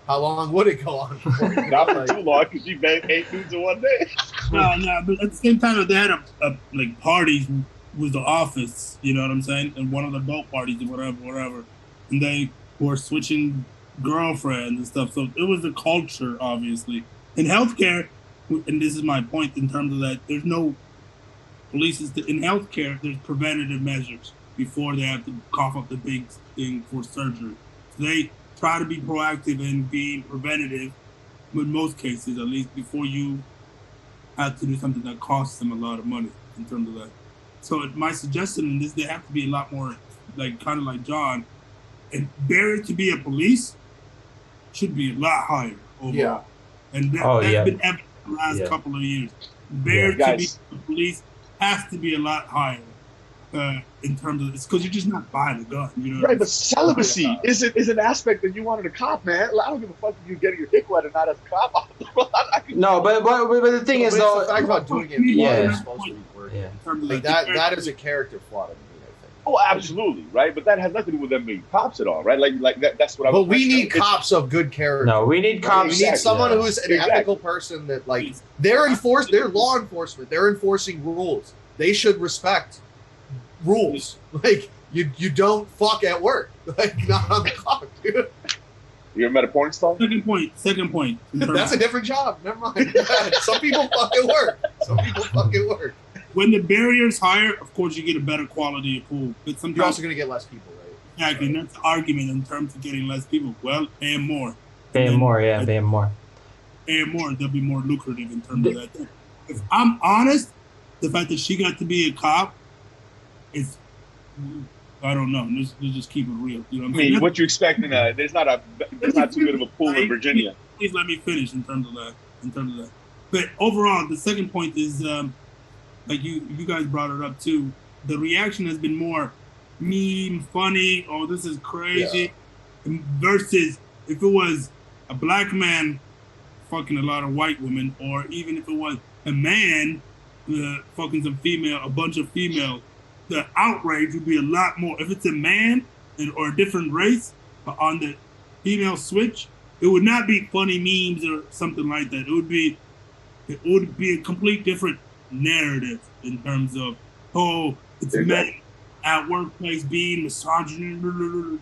how long would it go on for? Not for too long because you banged 8 dudes in one day. No, but at the same time, if they had a like parties with the office, you know what I'm saying, and one of the adult parties or whatever, and they were switching girlfriends and stuff. So it was a culture, obviously. In healthcare, and this is my point in terms of that, there's no police. In healthcare, there's preventative measures before they have to cough up the big thing for surgery. So they try to be proactive and being preventative, in most cases, at least, before you have to do something that costs them a lot of money in terms of that. So my suggestion in this, they have to be a lot more, like kind of like John, and barrier to be a police should be a lot higher overall. Yeah. And that's been evident the last couple of years. Barrier to be a police has to be a lot higher in terms of it's because you're just not buying a gun. You know, right? But celibacy is an aspect that you wanted a cop, man. I don't give a fuck if you're getting your dick wet or not as a cop. No, but the thing is though, the fact about doing it, yeah. supposed to be working. Yeah. Like that is a character flaw to me, I think. Oh, absolutely, right? But that has nothing to do with them being cops at all, right? Like that's what I was. But we need cops of good character. No, we need cops. We need someone who's an ethical person that like they're law enforcement. They're enforcing rules. They should respect rules. Like you don't fuck at work. Like not on the clock, dude. You ever met a porn star? Second point. That's a different job. Never mind. Some people fucking work. When the barrier's higher, of course, you get a better quality of pool. But sometimes you're also going to get less people, right? Exactly. And that's the argument in terms of getting less people. Well, pay them more. Pay them more. They'll be more lucrative in terms of that. If I'm honest, the fact that she got to be a cop is, I don't know. Let's just keep it real. You know what I mean? What you expecting? There's not too good of a pool in Virginia. Please let me finish in terms of that. But overall, the second point is, like you guys brought it up too. The reaction has been more meme, funny. Oh, this is crazy. Yeah. Versus if it was a black man fucking a lot of white women, or even if it was a man fucking a bunch of female, the outrage would be a lot more. If it's a man or a different race on the female switch, it would not be funny memes or something like that. It would be a complete different narrative in terms of it's men at workplace being misogynist.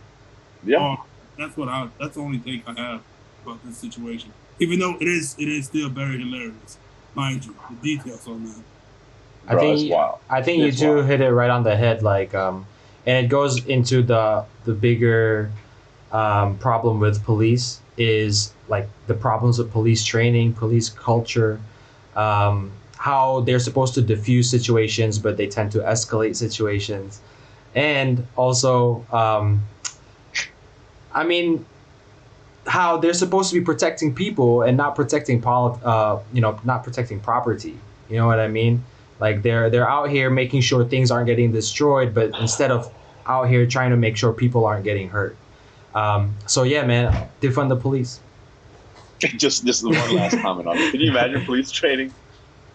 Yeah, that's the only take I have about this situation. Even though it is still very hilarious, mind you, the details on that. I think you two hit it right on the head, like, and it goes into the bigger problem with police is like the problems of police training, police culture, how they're supposed to diffuse situations, but they tend to escalate situations, and also, I mean, how they're supposed to be protecting people and not protecting not protecting property. You know what I mean? Like they're out here making sure things aren't getting destroyed, but instead of out here trying to make sure people aren't getting hurt. So yeah, man, defund the police. Just one last comment on it. Can you imagine police training?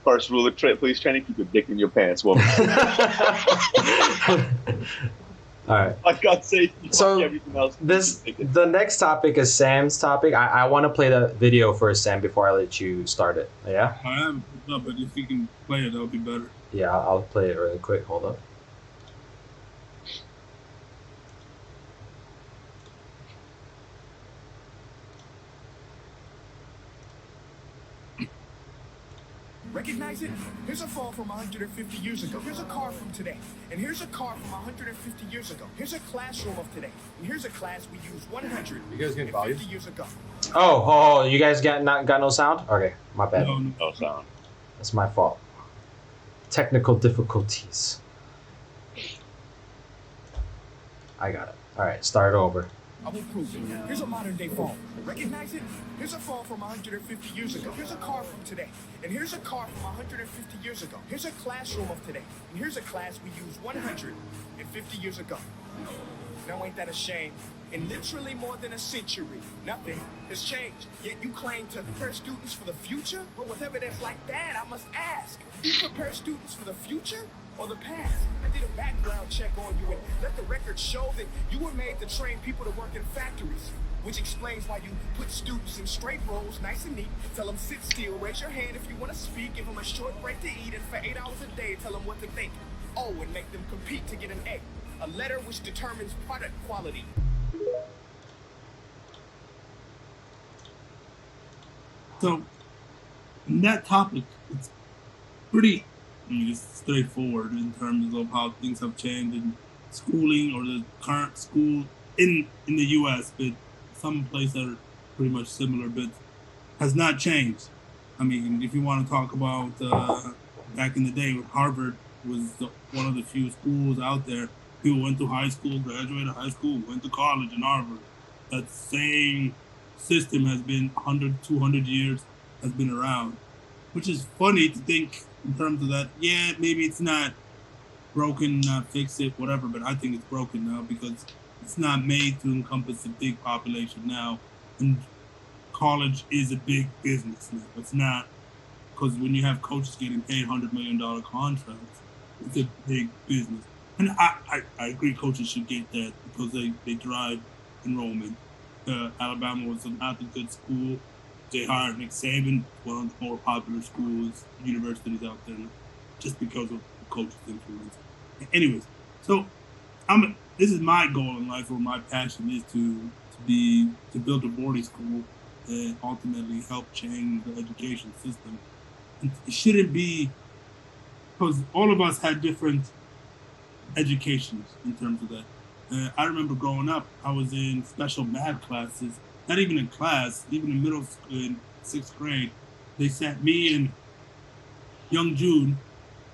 First rule of police training: keep your dick in your pants, woman. All right. I got safety. So everything else. The next topic is Sam's topic. I want to play the video first, Sam, before I let you start it. Yeah. I am, no, but if you can play it, that'll be better. Yeah, I'll play it really quick. Hold up. Recognize it? Here's a phone from 150 years ago. Here's a car from today. And here's a car from 150 years ago. Here's a classroom of today. And here's a class we used 150 years ago. Oh, you guys got no sound? Okay, my bad. No sound. That's my fault. Technical difficulties. I got it. All right, start over. I will prove it. Here's a modern day phone. Recognize it? Here's a phone from 150 years ago. Here's a car from today. And here's a car from 150 years ago. Here's a classroom of today. And here's a class we used 150 years ago. Now ain't that a shame? In literally more than a century, nothing has changed. Yet you claim to prepare students for the future? Well, with evidence like that, I must ask, do you prepare students for the future or the past? I did a background check on you and let the record show that you were made to train people to work in factories, which explains why you put students in straight rows, nice and neat, tell them sit still, raise your hand if you want to speak, give them a short break to eat, and for 8 hours a day, tell them what to think. Oh, and make them compete to get an A letter which determines product quality. So, in that topic, it's pretty straightforward in terms of how things have changed in schooling or the current school in the U.S., but some places are pretty much similar, but has not changed. I mean, if you want to talk about back in the day, Harvard was one of the few schools out there. People went to high school, graduated high school, went to college in Harvard. That same system has been 100, 200 years, has been around, which is funny to think in terms of that. Yeah, maybe it's not broken, not fix it, whatever, but I think it's broken now because it's not made to encompass a big population now. And college is a big business now. It's not, because when you have coaches getting paid $100 million contracts, it's a big business. And I agree coaches should get that because they drive enrollment. Alabama was not a good school. They hired Nick Saban, one of the more popular schools, universities out there, just because of the coach's influence. Anyways, so this is my goal in life, or my passion is to build a boarding school and ultimately help change the education system. And it shouldn't be, because all of us had different educations in terms of that. I remember growing up, I was in special math classes, not even in class, even in middle school, in 6th grade. They sat me and young June,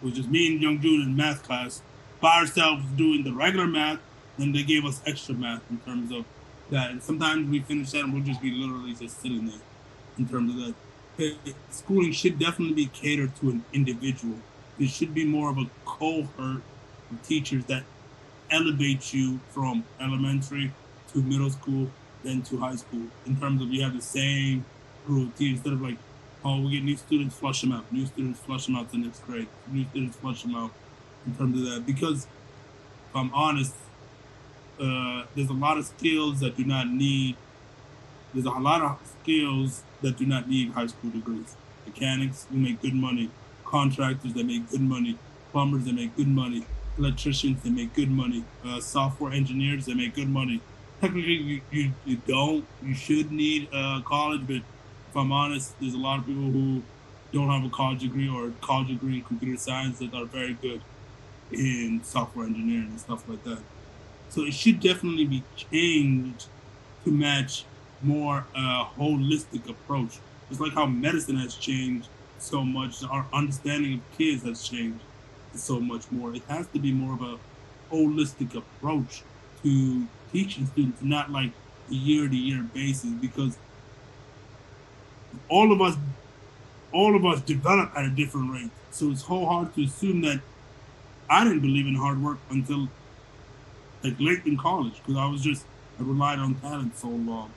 it was just me and young June in math class, by ourselves doing the regular math, and they gave us extra math in terms of that. And sometimes we finish that and we'll just be literally just sitting there in terms of that. Schooling should definitely be catered to an individual. It should be more of a cohort of teachers that elevate you from elementary to middle school, then to high school. In terms of you have the same group of teachers, instead of like, oh, we get new students, flush them out. New students, flush them out to next grade. New students, flush them out in terms of that. Because if I'm honest, there's a lot of skills that do not need, high school degrees. Mechanics, who make good money. Contractors that make good money. Plumbers that make good money. Electricians that make good money. Software engineers that make good money. Technically, you should need college, but if I'm honest, there's a lot of people who don't have a college degree or a college degree in computer science that are very good in software engineering and stuff like that. So it should definitely be changed to match more holistic approach. It's like how medicine has changed so much. Our understanding of kids has changed so much more. It has to be more of a holistic approach to teaching students, not like a year-to-year basis, because all of us develop at a different rate. So it's so hard to assume that I didn't believe in hard work until like late in college, because I relied on talent so long.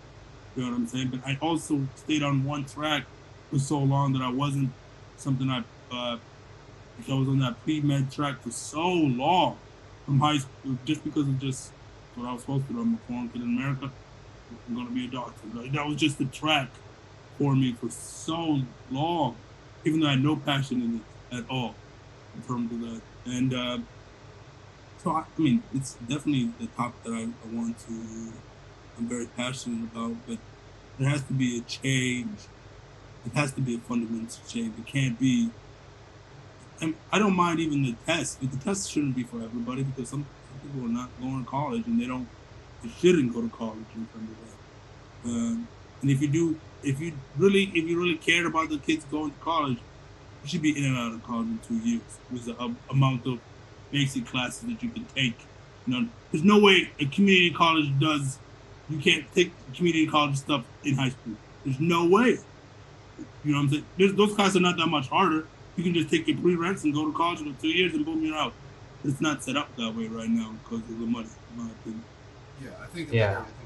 You know what I'm saying? But I also stayed on one track for so long that I wasn't something I was on that pre-med track for so long from high school, just because of just what I was supposed to do. I'm a foreign kid in America. I'm going to be a doctor. Right? That was just the track for me for so long, even though I had no passion in it at all in terms of that. And so, I mean, it's definitely the topic that I'm very passionate about, but there has to be a change. It has to be a fundamental change. It can't be And I don't mind even the test, but the test shouldn't be for everybody because some people are not going to college and they shouldn't go to college in terms of that. And if you really cared about the kids going to college, you should be in and out of college in 2 years with the amount of basic classes that you can take. There's no way a community college you can't take community college stuff in high school. There's no way. You know what I'm saying? Those classes are not that much harder. You can just take your prereqs and go to college for 2 years and boom, you're out. But it's not set up that way right now because of the money, in my opinion. Yeah, I think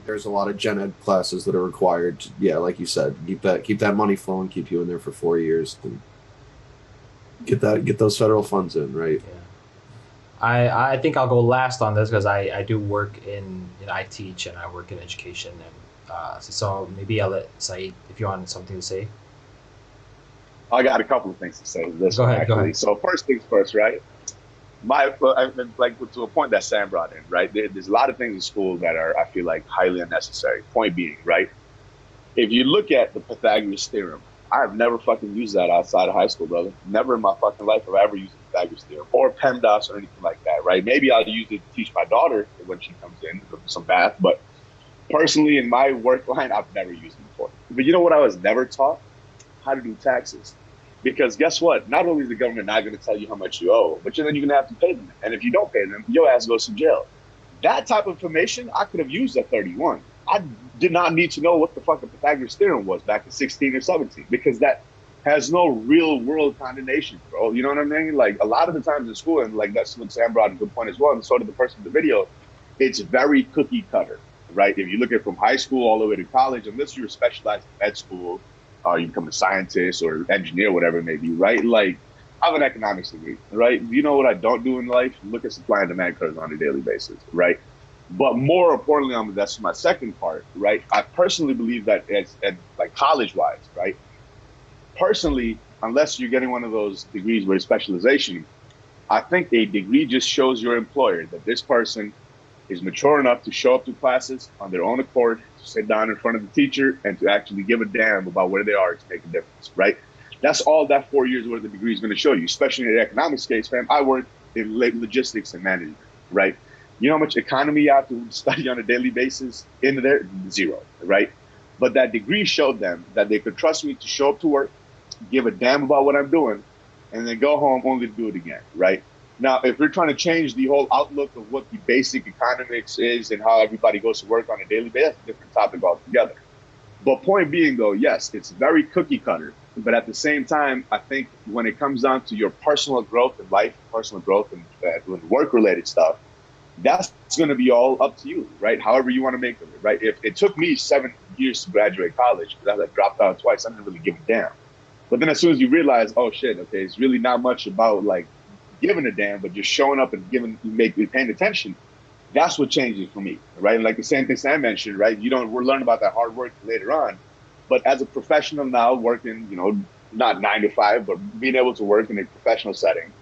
there's a lot of gen ed classes that are required to, like you said, keep that money flowing, keep you in there for 4 years, and get those federal funds in, right? Yeah. I think I'll go last on this because I do work I teach and I work in education, and so maybe I'll let Saeed, if you want something to say. I got a couple of things to say. Go ahead. So first things first, right? To a point that Sam brought in, right? There's a lot of things in school that are, I feel like, highly unnecessary. Point being, right? If you look at the Pythagoras theorem, I have never fucking used that outside of high school, brother. Never in my fucking life have I ever used the Pythagoras theorem or PEMDAS or anything like that, right? Maybe I'll use it to teach my daughter when she comes in for some math, but personally in my work line, I've never used it before. But you know what I was never taught? How to do taxes. Because guess what? Not only is the government not going to tell you how much you owe, but then you're going to have to pay them. And if you don't pay them, your ass goes to jail. That type of information I could have used at 31. I did not need to know what the fucking Pythagoras theorem was back in 16 or 17 because that has no real world condemnation, bro. You know what I mean? Like a lot of the times in school, and like that's what Sam brought a good point as well, and so did the person in the video, it's very cookie cutter, right? If you look at from high school all the way to college, unless you're specialized in med school, you become a scientist or engineer, whatever it may be, right? Like, I have an economics degree, right? You know what I don't do in life? Look at supply and demand curves on a daily basis, right? But more importantly, that's my second part, right? I personally believe that like college-wise, right? Personally, unless you're getting one of those degrees where it's specialization, I think a degree just shows your employer that this person is mature enough to show up to classes on their own accord, to sit down in front of the teacher, and to actually give a damn about where they are to make a difference, right? That's all that 4 years worth of degree is going to show you, especially in the economics case, fam. I work in logistics and management, right? You know how much economy you have to study on a daily basis into there? Zero, right? But that degree showed them that they could trust me to show up to work, give a damn about what I'm doing, and then go home only to do it again, right? Now, if we're trying to change the whole outlook of what the basic economics is and how everybody goes to work on a daily basis, that's a different topic altogether. But point being, though, yes, it's very cookie cutter. But at the same time, I think when it comes down to your personal growth in life, personal growth and work-related stuff, that's going to be all up to you, right? However you want to make of it, right? If it took me 7 years to graduate college, because I dropped out twice, I didn't really give a damn. But then as soon as you realize, oh shit, okay, it's really not much about like giving a damn, but just showing up and paying attention, that's what changes for me, right? And like the same thing Sam mentioned, right? We're learning about that hard work later on. But as a professional now, working, not 9 to 5, but being able to work in a professional setting,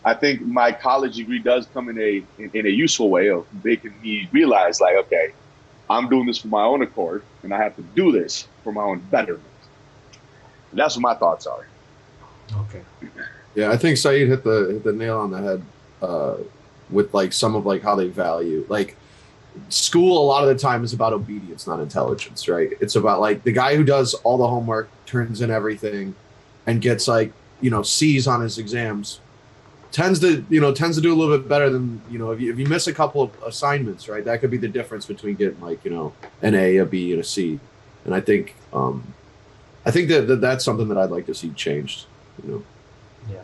I think my college degree does come in a useful way of making me realize, like, okay, I'm doing this for my own accord, and I have to do this for my own betterment. And that's what my thoughts are. Okay. Yeah, I think Saeed hit the nail on the head with like some of like how they value like school. A lot of the time is about obedience, not intelligence, right? It's about like the guy who does all the homework, turns in everything, and gets like C's on his exams. Tends to do a little bit better than if you miss a couple of assignments, right? That could be the difference between getting like an A, a B, and a C. And I think that's something that I'd like to see changed. Yeah.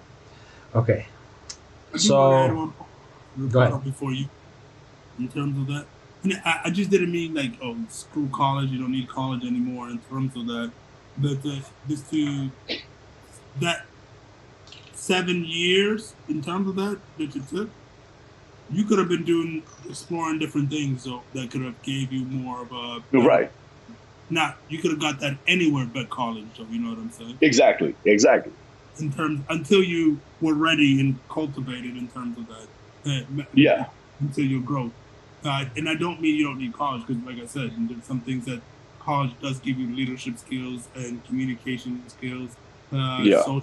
Okay. I So go ahead. Before you, in terms of that, and I just didn't mean like screw college. You don't need college anymore in terms of that, but just to that 7 years in terms of that you took, you could have been exploring different things that could have gave you more of a right. You could have got that anywhere but college. So you know what I'm saying? Exactly. In terms until you were ready and cultivated in terms of that. Yeah. Until your growth. And I don't mean you don't need college because, like I said, there's some things that college does give you: leadership skills and communication skills social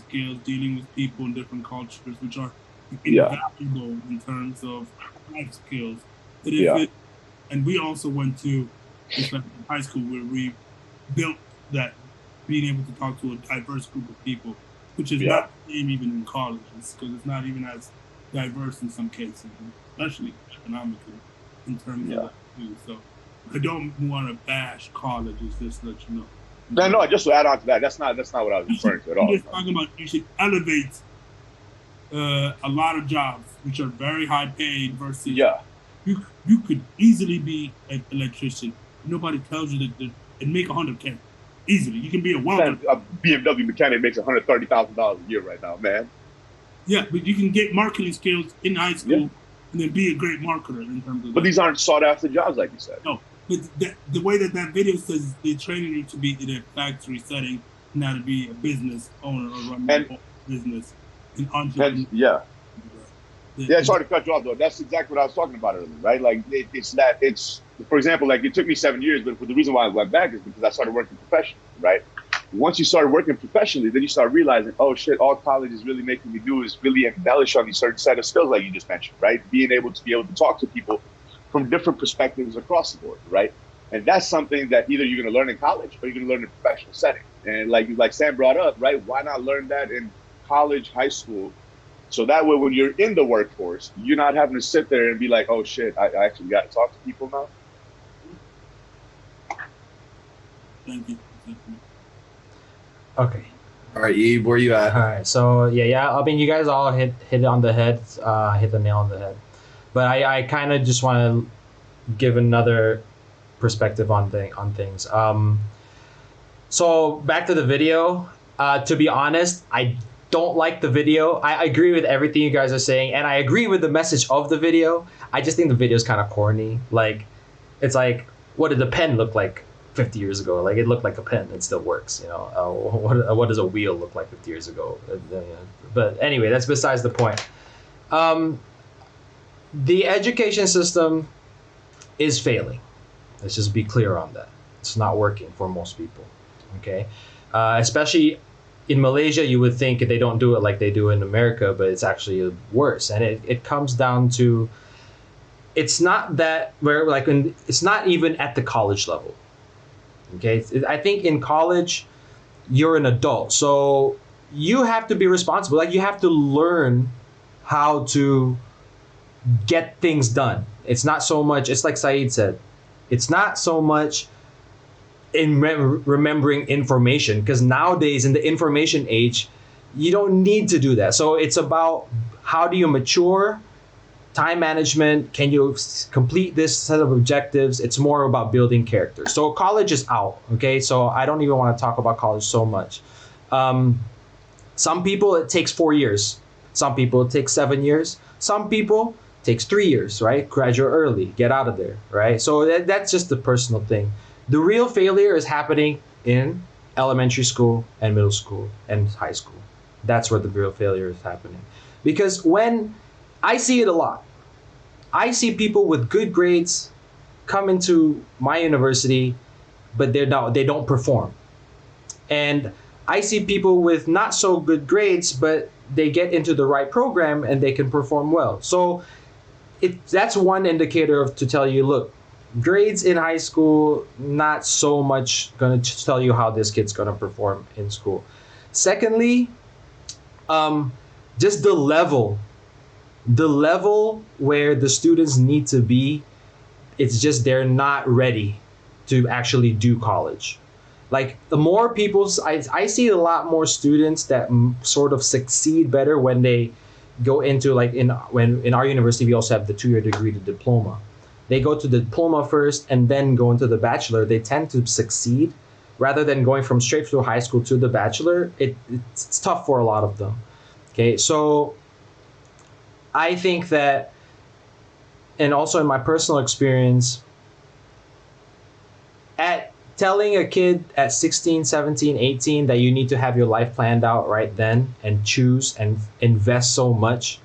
skills, dealing with people in different cultures, which are invaluable in terms of life skills. And we also went to just like high school where we built that being able to talk to a diverse group of people, which is not the same even in colleges, because it's not even as diverse in some cases, especially economically in terms of that too. So I don't want to bash colleges, just to let you know. No, just to add on to that, that's not what I was referring to at all. I'm just talking about you should elevate a lot of jobs which are very high paid versus you could easily be an electrician. Nobody tells you that and make $100K easily. You can be a welder. A BMW mechanic makes $130,000 a year right now, man. Yeah, but you can get marketing skills in high school and then be a great marketer in terms of. But these aren't sought after jobs, like you said. No, but the way that video says they're training you to be in a factory setting, not to be a business owner or run your own business. Sorry to cut you off though. That's exactly what I was talking about earlier, right? Like it's for example, like it took me 7 years, but the reason why I went back is because I started working professionally, right? Once you started working professionally, then you start realizing, oh shit, all college is really making me do is really embellish on these certain set of skills like you just mentioned, right? Being able to talk to people from different perspectives across the board, right? And that's something that either you're going to learn in college or you're going to learn in a professional setting. And like Sam brought up, right? Why not learn that in college, high school? So that way, when you're in the workforce, you're not having to sit there and be like, oh shit, I actually got to talk to people now. Thank you. Okay. All right, Eve, where you at? All right. So I mean, you guys all hit it on the head, hit the nail on the head. But I kind of just want to give another perspective on things. So back to the video. To be honest, I don't like the video. I agree with everything you guys are saying, and I agree with the message of the video. I just think the video is kind of corny. Like, it's like, what did the pen look like 50 years ago? Like, it looked like a pen. It still works, you know. What does a wheel look like 50 years ago? But anyway, that's besides the point. The education system is failing. Let's just be clear on that. It's not working for most people, okay? Especially in Malaysia, you would think they don't do it like they do in America, but it's actually worse. And it comes down to, it's not that it's not even at the college level. Okay, I think in college, you're an adult, so you have to be responsible. Like, you have to learn how to get things done. It's not so much. It's like Saeed said. It's not so much in remembering information, because nowadays in the information age, you don't need to do that. So it's about how do you mature, time management, can you complete this set of objectives? It's more about building character. So college is out, okay? So I don't even want to talk about college so much. Some people, it takes 4 years. Some people, it takes 7 years. Some people, it takes 3 years, right? Graduate early, get out of there, right? So that's just the personal thing. The real failure is happening in elementary school and middle school and high school. That's where the real failure is happening. Because when I see it a lot, I see people with good grades come into my university, but they don't perform. And I see people with not so good grades, but they get into the right program and they can perform well. So that's one indicator to tell you, look, grades in high school, not so much going to tell you how this kid's going to perform in school. Secondly, just the level where the students need to be, it's just they're not ready to actually do college. Like, the more people, I see a lot more students that sort of succeed better when they go into, like, in our university, we also have the 2-year degree to diploma. They go to the diploma first and then go into the bachelor. They tend to succeed rather than going from straight through high school to the bachelor. It's tough for a lot of them. Okay, so I think that, and also in my personal experience, at telling a kid at 16, 17, 18 that you need to have your life planned out right then and choose and invest so much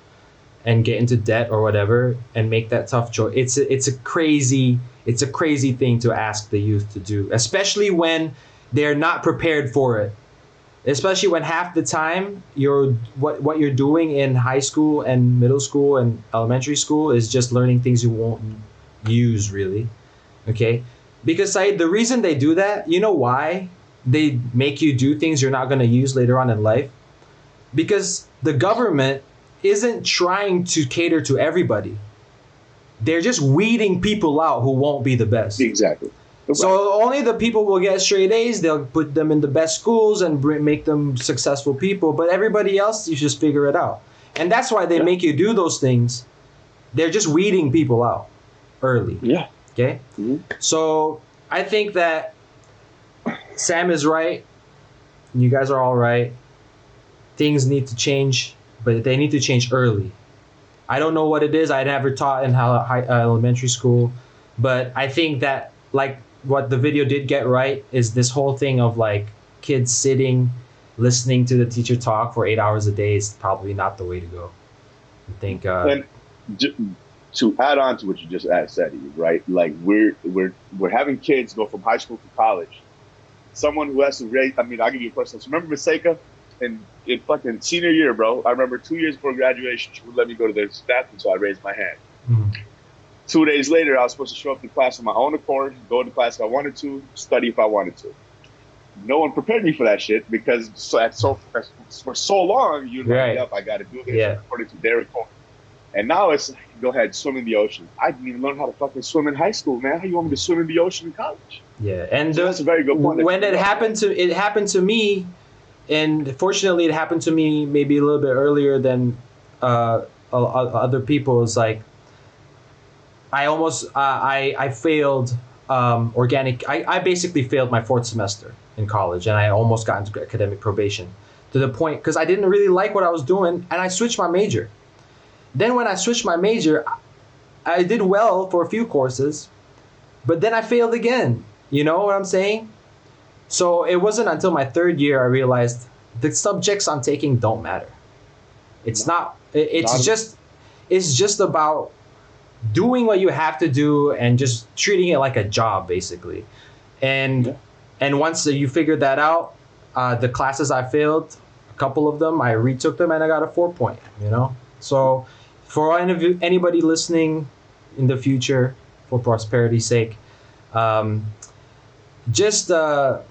and get into debt or whatever and make that tough choice. It's a crazy thing to ask the youth to do, especially when they're not prepared for it. especially when half the time what you're doing in high school and middle school and elementary school is just learning things you won't use really. Okay, because Said, the reason they do that, you know why they make you do things you're not going to use later on in life? Because the government isn't trying to cater to everybody. They're just weeding people out who won't be the best. Exactly. So only the people will get straight A's. They'll put them in the best schools and make them successful people. But everybody else, you just figure it out. And that's why they make you do those things. They're just weeding people out early. Yeah. Okay? Mm-hmm. So I think that Sam is right. You guys are all right. Things need to change, but they need to change early. I don't know what it is. I never taught in elementary school. But I think that, like, what the video did get right is this whole thing of like kids sitting, listening to the teacher talk for 8 hours a day is probably not the way to go. I think. And to add on to what you just said, right? Like we're having kids go from high school to college. Someone who has to raise. I mean, I'll give you a personal. So remember Maseka in fucking senior year, bro? I remember 2 years before graduation, she would let me go to the bathroom, so I raised my hand. Mm-hmm. 2 days later, I was supposed to show up to class on my own accord, go to class if I wanted to, study if I wanted to. No one prepared me for that shit because for so long, you'd right. up, I got to do this according to their code. And now it's like, go ahead, swim in the ocean. I didn't even learn how to fucking swim in high school, man. How you want me to swim in the ocean in college? Yeah, and so that's a very good point. When it happened to me, and fortunately, it happened to me maybe a little bit earlier than other people. It's like, I almost I failed organic. I basically failed my 4th semester in college, and I almost got into academic probation to the point because I didn't really like what I was doing, and I switched my major. Then when I switched my major, I did well for a few courses, but then I failed again. You know what I'm saying? So it wasn't until my 3rd year I realized the subjects I'm taking don't matter. It's not. It's just about doing what you have to do and just treating it like a job, basically. And once you figure that out, the classes I failed, a couple of them, I retook them and I got a 4.0, you know? So for anybody listening in the future, for prosperity's sake, just have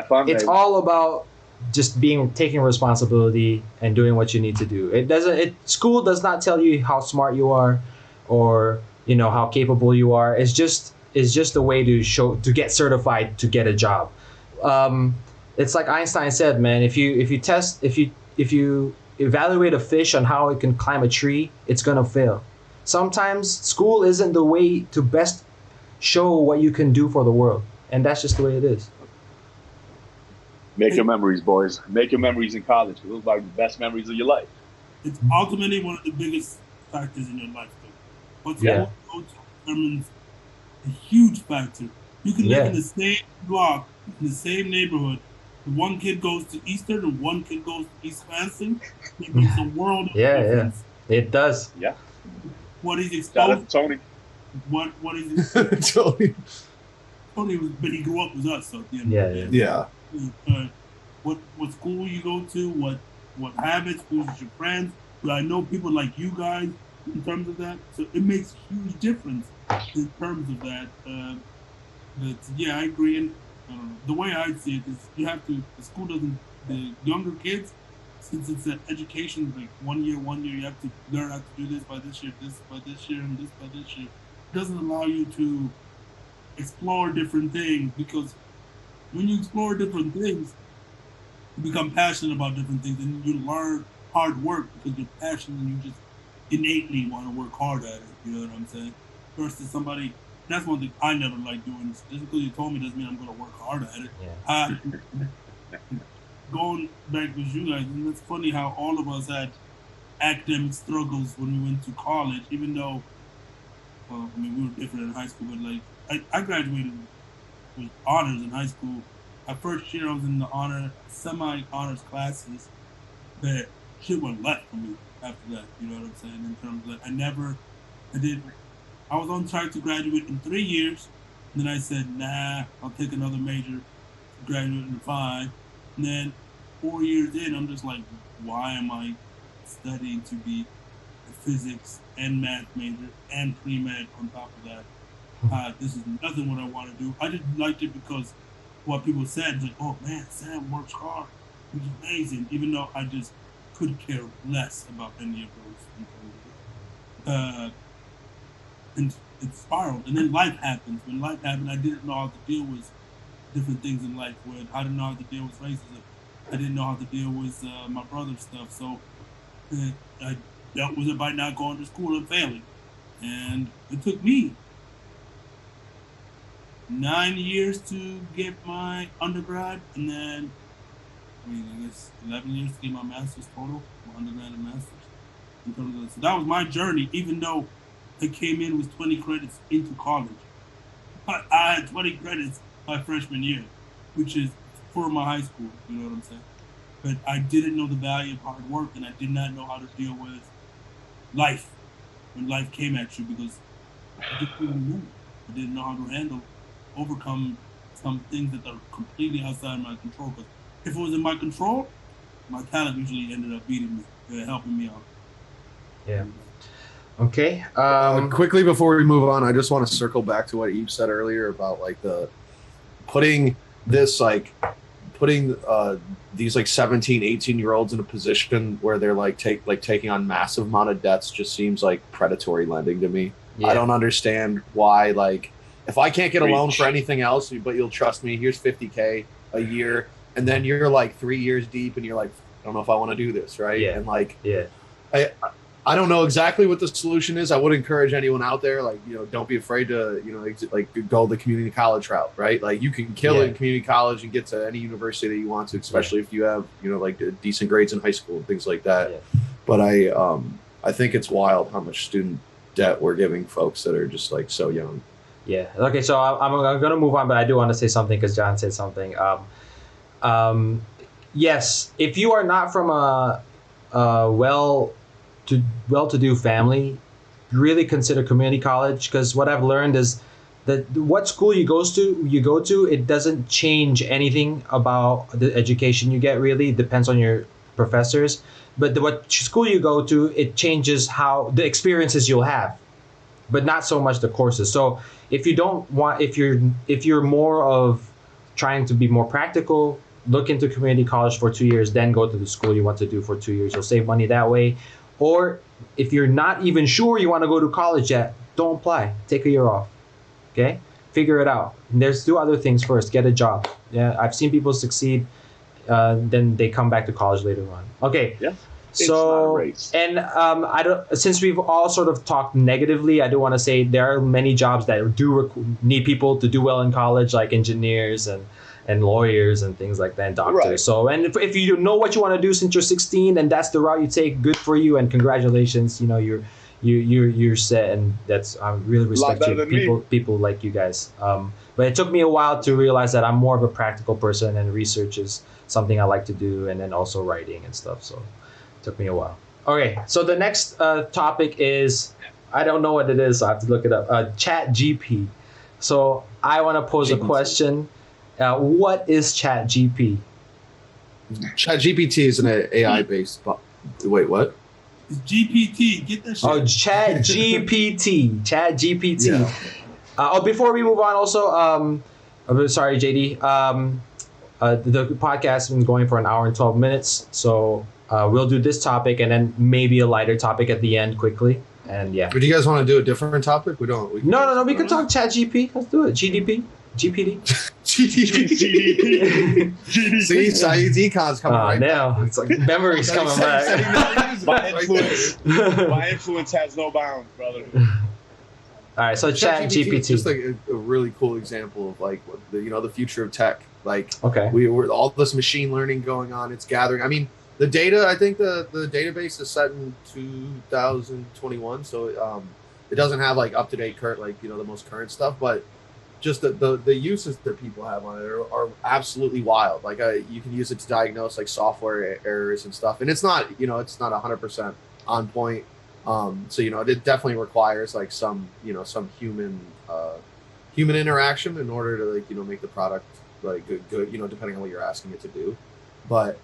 fun, it's all about just taking responsibility and doing what you need to do. School does not tell you how smart you are or, you know, how capable you are. It's just a way to get certified to get a job. It's like Einstein said, man, if you evaluate a fish on how it can climb a tree, it's gonna fail. Sometimes school isn't the way to best show what you can do for the world, and that's just the way it is. Make your memories, boys. Make your memories in college. Those are the best memories of your life. It's ultimately one of the biggest factors in your life, though. What's going to determines a huge factor. You can live in the same block, in the same neighborhood. One kid goes to Eastern and one kid goes to East Lansing. It makes a world of difference. Yeah, it does. Yeah. What he's exposed. Shout out to Tony. What he's Tony. Tony was, but he grew up with us, so at the end of the day. Yeah. What school you go to, what habits, who's your friends. But I know people like you guys in terms of that, so it makes a huge difference in terms of that. But yeah, I agree. And the way I see it is, you have to. The school doesn't. The younger kids, since it's an education, like 1 year, you have to learn how to do this by this year, and this by this year. It doesn't allow you to explore different things, because when you explore different things, you become passionate about different things, and you learn hard work because you're passionate and you just innately want to work hard at it. You know what I'm saying? Versus somebody, that's one thing I never like doing. Just because you told me doesn't mean I'm going to work hard at it. Yeah. Going back with you guys, and it's funny how all of us had academic struggles when we went to college, even though, we were different in high school, but like, I graduated with honors in high school. My first year I was in the semi-honors classes, but shit went left for me after that, you know what I'm saying? In terms of, I was on track to graduate in 3 years, and then I said, nah, I'll take another major, graduate in 5. And then 4 years in, I'm just like, why am I studying to be a physics and math major and pre-med on top of that? This is nothing what I want to do. I just liked it because what people said, like, oh man, Sam works hard. He's amazing. Even though I just could care less about any of those. And it spiraled. And then life happens. When life happened, I didn't know how to deal with different things in life. I didn't know how to deal with racism. I didn't know how to deal with my brother's stuff. So I dealt with it by not going to school and failing. And it took me 9 years to get my undergrad, and then I guess 11 years to get my master's total, my undergrad and master's. So that was my journey, even though I came in with 20 credits into college. But I had 20 credits my freshman year, which is for my high school, you know what I'm saying? But I didn't know the value of hard work, and I did not know how to deal with life when life came at you, because I just didn't know. I didn't know how to overcome some things that are completely outside my control. Because if it was in my control, my talent usually ended up beating me, helping me out. Yeah. Okay. Quickly before we move on, I just want to circle back to what Eve said earlier about like putting these like 17, 18-year-olds in a position where they're taking on massive amount of debts just seems like predatory lending to me. Yeah. I don't understand why, like, if I can't get a loan for anything else, but you'll trust me, here's $50K a year, and then you're like 3 years deep and you're like, I don't know if I want to do this, right? Yeah. And like, yeah. I don't know exactly what the solution is. I would encourage anyone out there, like, don't be afraid to, go the community college route, right? Like, you can kill it in community college and get to any university that you want to, especially if you have, decent grades in high school and things like that. Yeah. But I think it's wild how much student debt we're giving folks that are just like so young. Yeah. Okay. So I'm going to move on, but I do want to say something because John said something. Yes, if you are not from a well-to-do family, really consider community college, because what I've learned is that what school you go to, it doesn't change anything about the education you get. Really, it depends on your professors. But what school you go to, it changes how the experiences you'll have, but not so much the courses. So if you're more of trying to be more practical, look into community college for 2 years, then go to the school you want to do for 2 years. You'll save money that way. Or if you're not even sure you want to go to college yet, don't apply. Take a year off. Okay? Figure it out. And do other things first. Get a job. Yeah, I've seen people succeed. Then they come back to college later on. Okay. Yeah. So, and since we've all sort of talked negatively, I do want to say there are many jobs that do need people to do well in college, like engineers and lawyers and things like that, and doctors. Right. So, and if you know what you want to do since you're 16 and that's the route you take, good for you and congratulations. You're set, and I really respect people like you guys. But it took me a while to realize that I'm more of a practical person, and research is something I like to do, and then also writing and stuff. So it took me a while. Okay, so the next topic is, I don't know what it is, so I have to look it up. ChatGPT. So I want to pose a question. What is ChatGPT? ChatGPT is an AI-based. Wait, what? It's GPT. Get that shit. Oh, ChatGPT. ChatGPT. Yeah. Before we move on, also, sorry, JD. The podcast has been going for an hour and 12 minutes, so we'll do this topic and then maybe a lighter topic at the end quickly. And yeah. But do you guys want to do a different topic? No. We can talk ChatGPT. Let's do it. GDP. GPD. See, Saeed's econ's coming right now. It's like memories coming back. My influence has no bounds, brother. All right, so ChatGPT is just like a really cool example of like the future of tech. Like, okay, we're all this machine learning going on. It's gathering. I mean, the data. I think the database is set in 2021, so it doesn't have like up to date current the most current stuff, but just the uses that people have on it are absolutely wild. Like you can use it to diagnose like software errors and stuff, and it's not 100% on point. So it definitely requires like some human interaction in order to make the product like good depending on what you're asking it to do. But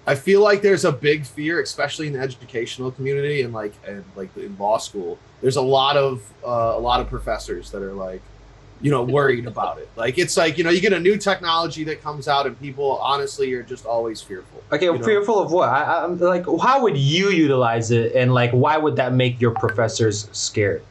I feel like there's a big fear, especially in the educational community and like in law school. There's a lot of professors that are like, you know, worried about it. Like, it's like, you know, you get a new technology that comes out and people honestly are just always fearful. Okay, you know? fearful of what? I'm like, how would you utilize it, and like, why would that make your professors scared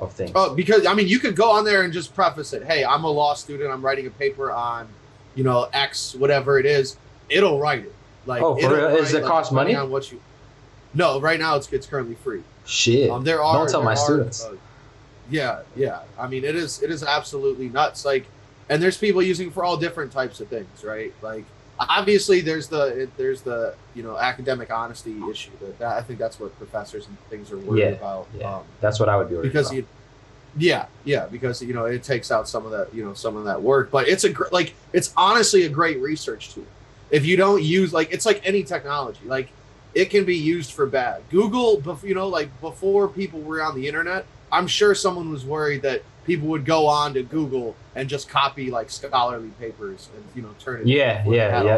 of things? Oh, because I mean, you could go on there and just preface it. Hey, I'm a law student. I'm writing a paper on, you know, X, whatever it is. It'll write it. Like, oh, for real? Does it cost money? On what you... No, right now it's currently free. Shit. Don't tell my students. Yeah. I mean, it is absolutely nuts. Like, and there's people using it for all different types of things, right? Like, obviously there's the you know, academic honesty issue. That I think that's what professors and things are worried about. Yeah, that's what I would be worried because about. Because you know, it takes out some of that work. But it's honestly a great research tool. If you don't use, like, it's like any technology, like, it can be used for bad. Google, you know, like, before people were on the internet, I'm sure someone was worried that people would go on to Google and just copy like scholarly papers and, you know, turn it. Yeah.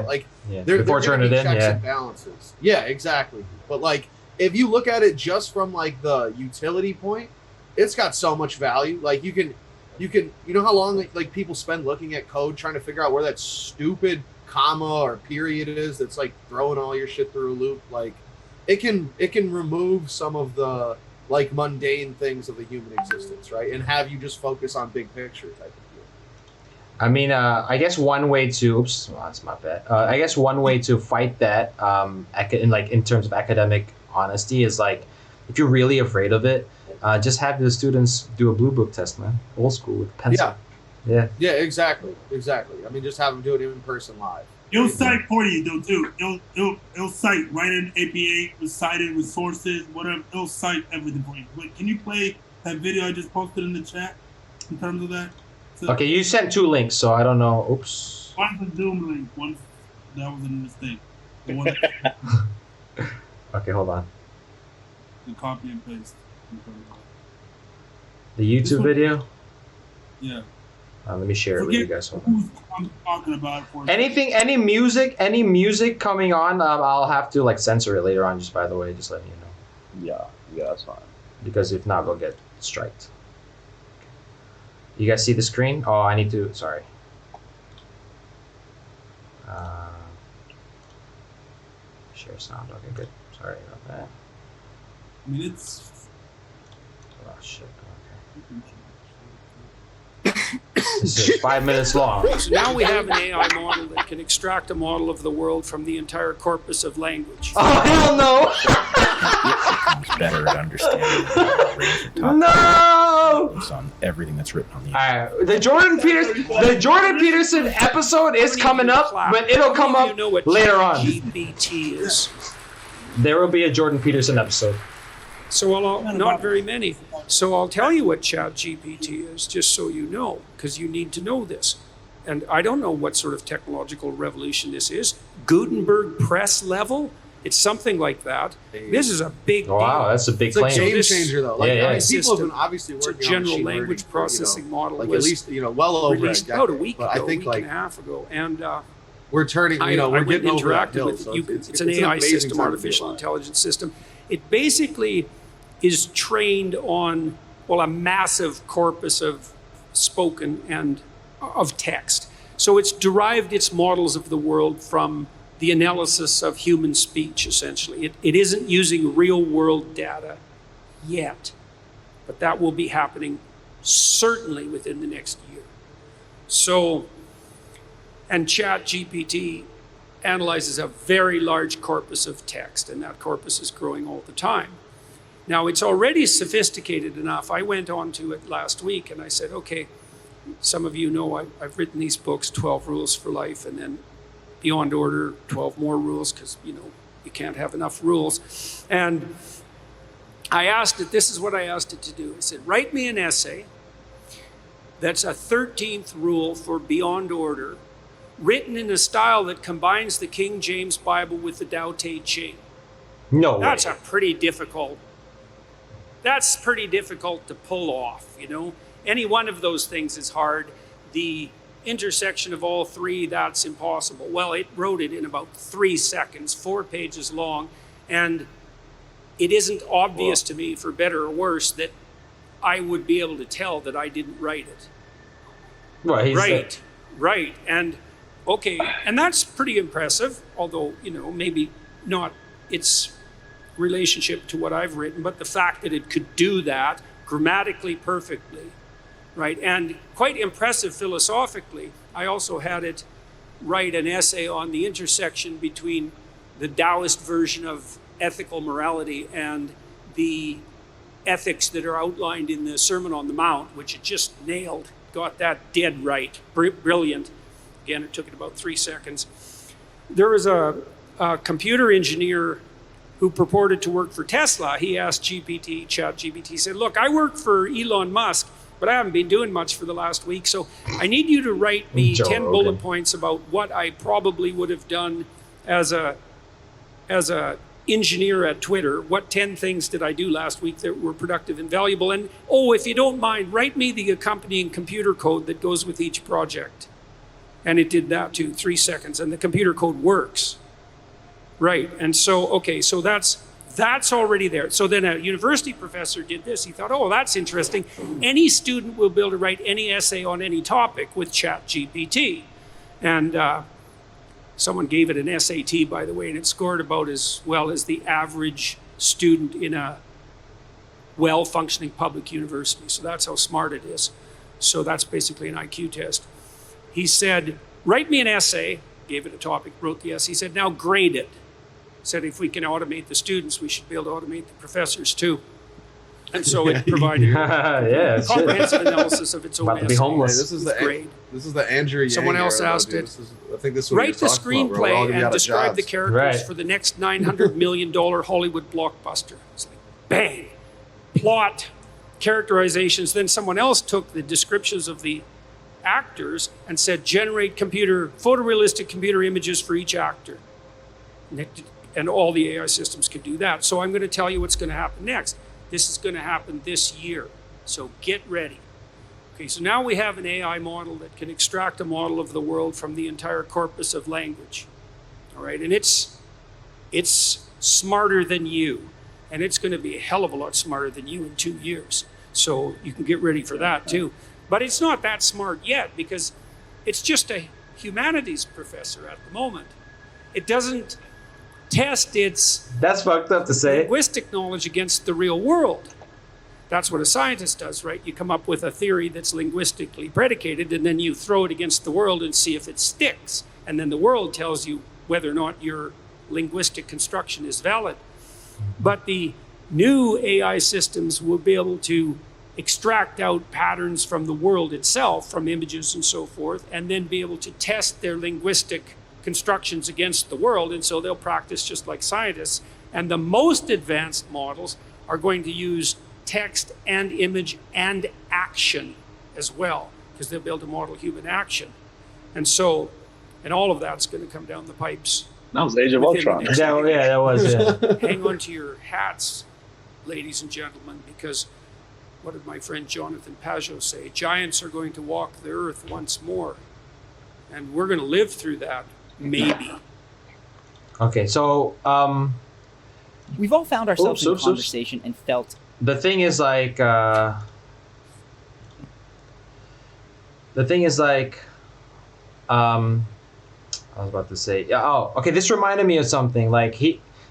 Like, Before turning it in, checks and balances. Yeah, exactly. But like, if you look at it just from like the utility point, it's got so much value. Like, you can, you know how long like people spend looking at code trying to figure out where that stupid comma or period is that's like throwing all your shit through a loop. Like, it can remove some of the like mundane things of the human existence, right? And have you just focus on big picture type of deal. I mean, I guess one way to that's my bad. I guess one way to fight that, in terms of academic honesty, is like, if you're really afraid of it, just have the students do a blue book test, man. Old school with pencil. Yeah, exactly. I mean, just have them do it in person live. It'll cite for you though too. It'll cite right in APA, with cited with sources, whatever. It'll cite everything for you. But can you play that video I just posted in the chat in terms of that? So, okay, you sent 2 links, so I don't know. Oops. One's a Zoom link. One that was a mistake. The one okay, hold on. the copy and paste. The YouTube video. Yeah. Let me share it with you guys. Hold on. Who I'm talking about. Any music coming on, I'll have to like censor it later on, just by the way, just letting you know. Yeah, that's fine. Because if not, we'll get striked. You guys see the screen? Oh, I need to, sorry. Share sound, okay, good. Sorry about that. I mean, it's... Oh, shit, okay. This is 5 minutes long. So now we have an AI model that can extract a model of the world from the entire corpus of language. Oh, hell no! It's better at understanding the range of topics No! on everything that's written on the All right, the Jordan Peterson episode is coming up, but it'll come up later on. GPT is. There will be a Jordan Peterson episode. So not very many. So I'll tell you what ChatGPT is, just so you know, because you need to know this. And I don't know what sort of technological revolution this is. Gutenberg press level? It's something like that. This is a big deal. Wow, that's a big It's claim. a game changer, though. Like, Yeah, yeah. I mean, people have been obviously working It's a general on machine language learning processing model like was at least, you know, well over released a about a decade. week But ago, I think week like and a half ago. And we're turning, you know, I we're getting over that interacted hill. with So it. It's an AI amazing system, time to be artificial alive. intelligence system. It basically is trained on, well, a massive corpus of spoken and of text. So it's derived its models of the world from the analysis of human speech, essentially. It isn't using real world data yet, but that will be happening certainly within the next year. So, and ChatGPT analyzes a very large corpus of text, and that corpus is growing all the time. Now, it's already sophisticated enough. I went on to it last week and I said, okay, some of you know I've written these books, 12 Rules for Life, and then Beyond Order, 12 more rules, because, you know, you can't have enough rules. And I asked it, this is what I asked it to do. I said, write me an essay that's a 13th rule for Beyond Order, written in a style that combines the King James Bible with the Tao Te Ching. No way. That's pretty difficult to pull off, you know. Any one of those things is hard. The intersection of all three, that's impossible. Well, it wrote it in about 3 seconds, 4 pages long, and it isn't obvious to me, for better or worse, that I would be able to tell that I didn't write it. Right. And okay, and that's pretty impressive, although, maybe not its relationship to what I've written, but the fact that it could do that grammatically perfectly, right? And quite impressive philosophically. I also had it write an essay on the intersection between the Taoist version of ethical morality and the ethics that are outlined in the Sermon on the Mount, which it just nailed, got that dead right, brilliant. Again, it took it about 3 seconds. There was a computer engineer who purported to work for Tesla. He asked ChatGPT, said, look, I work for Elon Musk, but I haven't been doing much for the last week, so I need you to write me 10 bullet points about what I probably would have done as a engineer at Twitter. What 10 things did I do last week that were productive and valuable? And, if you don't mind, write me the accompanying computer code that goes with each project. And it did that too, 3 seconds, and the computer code works. Right, and so that's already there. So then a university professor did this. He thought, that's interesting. Any student will be able to write any essay on any topic with ChatGPT. And someone gave it an SAT, by the way, and it scored about as well as the average student in a well-functioning public university. So that's how smart it is. So that's basically an IQ test. He said, write me an essay, gave it a topic, wrote the essay. He said, now grade it. Said if we can automate the students, we should be able to automate the professors too. And so it provided a comprehensive analysis of its own essay. Be homeless. Hey, this is the Andrew Yang. Someone else era, asked dude. it. I think this is what write the screenplay and describe the characters for the next $900 million Hollywood blockbuster. It's like, bang, plot, characterizations. Then someone else took the descriptions of the actors and said, generate photorealistic computer images for each actor. And all the AI systems could do that. So I'm going to tell you what's going to happen next. This is going to happen this year. So get ready. Okay, so now we have an AI model that can extract a model of the world from the entire corpus of language. All right, and it's smarter than you. And it's going to be a hell of a lot smarter than you in 2 years. So you can get ready for that too. But it's not that smart yet because it's just a humanities professor at the moment. It doesn't test its That's fucked up to say. linguistic knowledge against the real world. That's what a scientist does, right? You come up with a theory that's linguistically predicated, and then you throw it against the world and see if it sticks. And then the world tells you whether or not your linguistic construction is valid. But the new AI systems will be able to extract out patterns from the world itself, from images and so forth, and then be able to test their linguistic constructions against the world, and so they'll practice just like scientists. And the most advanced models are going to use text and image and action as well, because they'll be able to model human action. And so, and all of that's going to come down the pipes. That was Age of Ultron. That was. Hang on to your hats, ladies and gentlemen, because what did my friend Jonathan Pajot say? Giants are going to walk the earth once more. And we're going to live through that. Maybe. Okay, so we've all found ourselves in conversation and felt. The thing is like I was about to say, okay, this reminded me of something. Like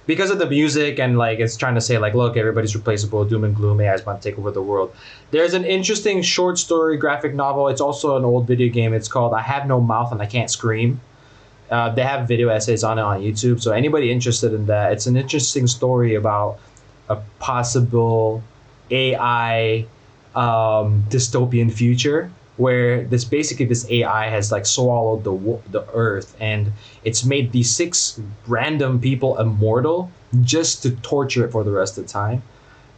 because of the music and like it's trying to say like, look, everybody's replaceable, doom and gloom, AI's about to take over the world. There's an interesting short story graphic novel. It's also an old video game. It's called I Have No Mouth and I Can't Scream. They have video essays on it on YouTube. So anybody interested in that, it's an interesting story about a possible AI dystopian future where this AI has like swallowed the earth, and it's made these 6 random people immortal just to torture it for the rest of the time.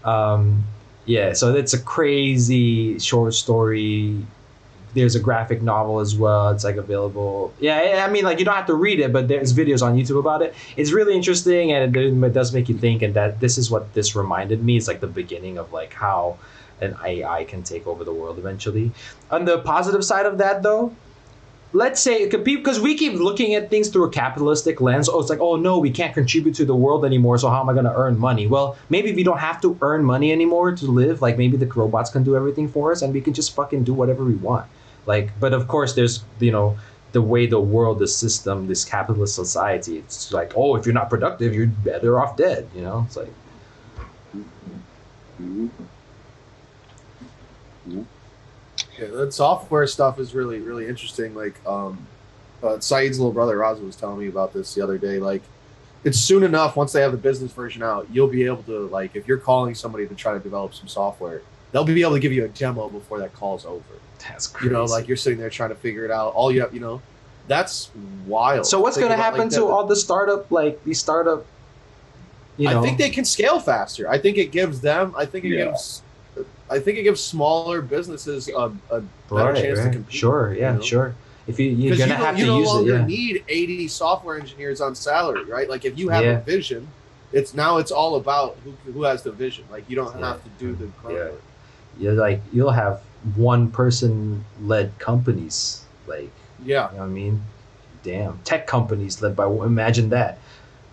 So it's a crazy short story. There's a graphic novel as well. It's like available. Yeah, I mean, like you don't have to read it, but there's videos on YouTube about it. It's really interesting, and it does make you think. And that this is what this reminded me. It's like the beginning of like how an AI can take over the world eventually. On the positive side of that, though, let's say, because we keep looking at things through a capitalistic lens. Oh, it's like, oh no, we can't contribute to the world anymore, so how am I going to earn money? Well, maybe we don't have to earn money anymore to live. Like, maybe the robots can do everything for us, and we can just fucking do whatever we want. Like, but of course, there's, the way the world, the system, this capitalist society, it's like, oh, if you're not productive, you're better off dead. It's like. Mm-hmm. Yeah, that software stuff is really, really interesting. Like, Saeed's little brother Raza was telling me about this the other day. Like, it's soon enough, once they have the business version out, you'll be able to, like, if you're calling somebody to try to develop some software, they'll be able to give you a demo before that call's over. That's crazy. Like, you're sitting there trying to figure it out. All you have, that's wild. So what's going to happen to all the startup, these startup, I think they can scale faster. I think it gives them, I think it gives smaller businesses a better chance to compete. Sure, yeah, sure. If you're going to have to use it, you no longer need 80 software engineers on salary, right? Like, if you have a vision, it's all about who has the vision. Like, you don't have to do the grunt work. You'll have one person led companies, like, you know what I mean? Damn, tech companies led by, imagine that.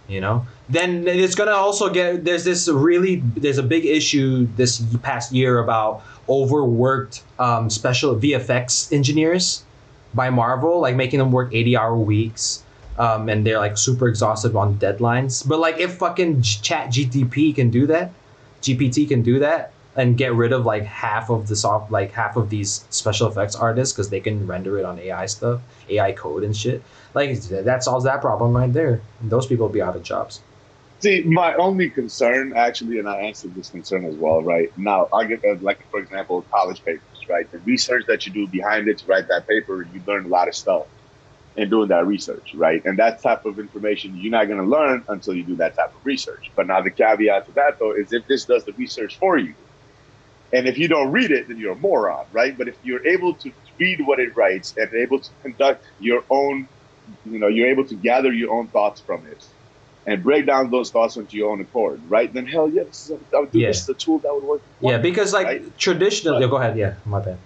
Then it's gonna also there's a big issue this past year about overworked special VFX engineers by Marvel, like making them work 80-hour weeks, and they're like super exhausted on deadlines. But like, if fucking ChatGPT can do that, GPT can do that, and get rid of like half of these special effects artists, because they can render it on AI code and shit. Like, that solves that problem right there. And those people will be out of jobs. See, my only concern, actually, and I answered this concern as well, right? Now, I'll get, for example, college papers, right? The research that you do behind it to write that paper, you learn a lot of stuff in doing that research, right? And that type of information you're not going to learn until you do that type of research. But now the caveat to that, though, is if this does the research for you, and if you don't read it, then you're a moron, right? But if you're able to read what it writes and able to conduct your own, you're able to gather your own thoughts from it and break down those thoughts into your own accord, right? Then hell yeah, this is a tool that would work. Yeah, because traditionally, go ahead. Yeah, my bad.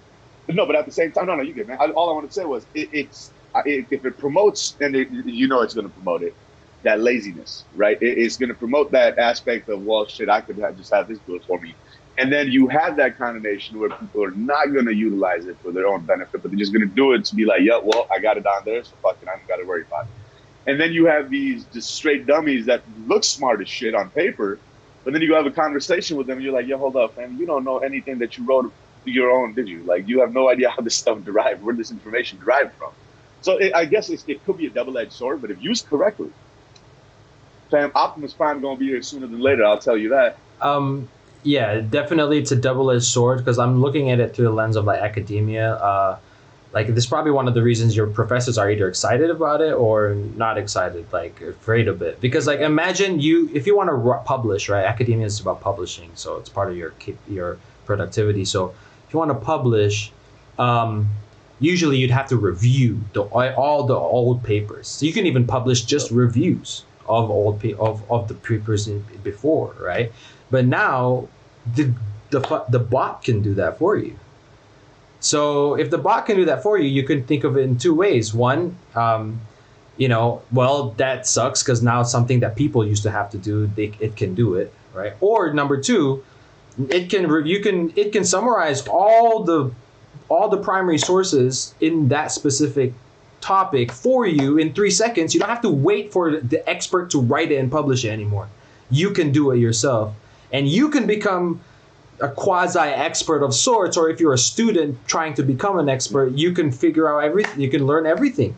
No, but at the same time, no, you get, man. All I wanted to say was if it promotes, and it's going to promote it, that laziness, right? It's going to promote that aspect of, well, shit, I could just have this do it for me. And then you have that kind of nation where people are not going to utilize it for their own benefit, but they're just going to do it to be like, yeah, well, I got it down there, so fuck it, I don't got to worry about it. And then you have these just straight dummies that look smart as shit on paper, but then you go have a conversation with them, and you're like, yo, hold up, man, you don't know anything that you wrote your own, did you? Like, you have no idea how this stuff derived, where this information derived from. So I guess it could be a double-edged sword, but if used correctly, fam, Optimus Prime going to be here sooner than later, I'll tell you that. Yeah, definitely it's a double-edged sword, because I'm looking at it through the lens of like academia. Like, this is probably one of the reasons your professors are either excited about it or not excited, like afraid of it. Because like, imagine if you want to publish, right? Academia is about publishing, so it's part of your productivity. So if you want to publish, usually you'd have to review all the old papers. So you can even publish just reviews of of the papers before, right? But now the bot can do that for you. So if the bot can do that for you, you can think of it in two ways. One, well, that sucks because now it's something that people used to have to do. It can do it, right? Or number two, it can summarize all the primary sources in that specific topic for you in 3 seconds. You don't have to wait for the expert to write it and publish it anymore. You can do it yourself. And you can become a quasi-expert of sorts, or if you're a student trying to become an expert, you can figure out everything. You can learn everything,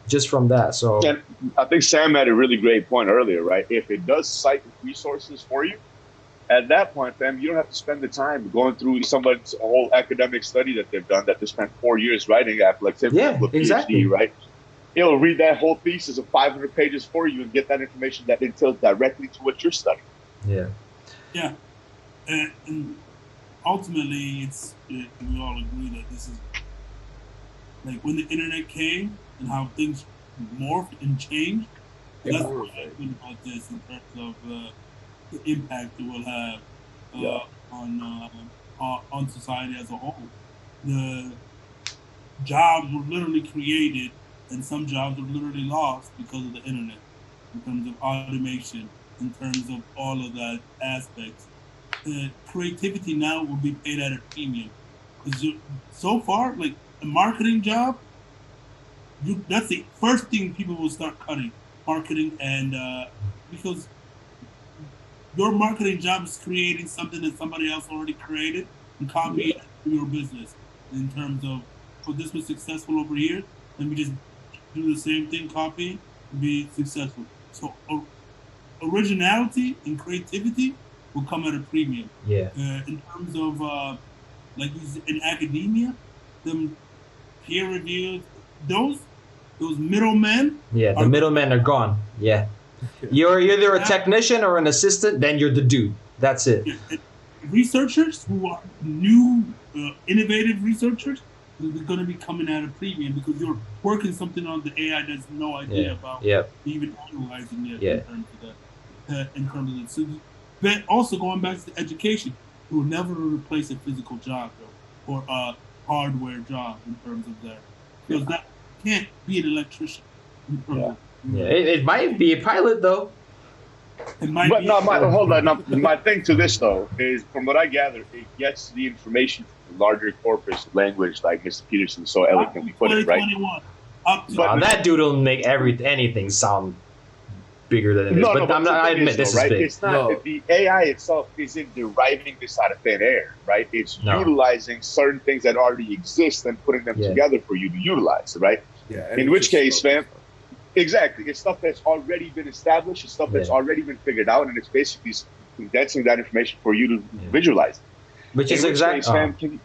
just from that. So, and I think Sam had a really great point earlier, right? If it does cite resources for you, at that point, fam, you don't have to spend the time going through somebody's whole academic study that they've done, that they spent 4 years writing at, like, PhD, exactly. Right? It'll read that whole thesis of 500 pages for you and get that information that entails directly to what you're studying. Yeah. Yeah. And ultimately, we all agree that this is, like, when the internet came and how things morphed and changed, that's what I think about this in terms of the impact it will have on society as a whole. jobs were literally created and some jobs were literally lost because of the internet, in terms of automation, in terms of all of that aspects. Creativity now will be paid at a premium. Because so far, like a marketing job, that's the first thing people will start cutting. Marketing, and because your marketing job is creating something that somebody else already created and copying it to your business. In terms of, oh, this was successful over here, let me just do the same thing, copy, and be successful. So originality and creativity will come at a premium. Yeah. In terms of like in academia, them peer reviewed, those middlemen. Yeah, the middlemen are gone. Yeah. You're either a technician or an assistant, then you're the dude. That's it. Researchers who are new, innovative researchers, they're going to be coming at a premium because you're working something on the AI that's no idea about even analyzing it in terms of that. In terms of that. So, but also going back to education, it will never replace a physical job though, or a hardware job in terms of that. Because that can't be an electrician. It might be a pilot though. But no, hold on. No, my thing to this though is, from what I gather, it gets the information from the larger corpus language, like Mr. Peterson so eloquently put it, right? But that dude will make anything sound bigger than it is. But I admit this is big. It's not the AI itself isn't deriving this out of thin air, right? It's utilizing certain things that already exist and putting them together for you to utilize, right? Yeah. In which case, fam. Exactly. It's stuff that's already been established. It's stuff that's already been figured out, and it's basically condensing that information for you to visualize. Which is exactly.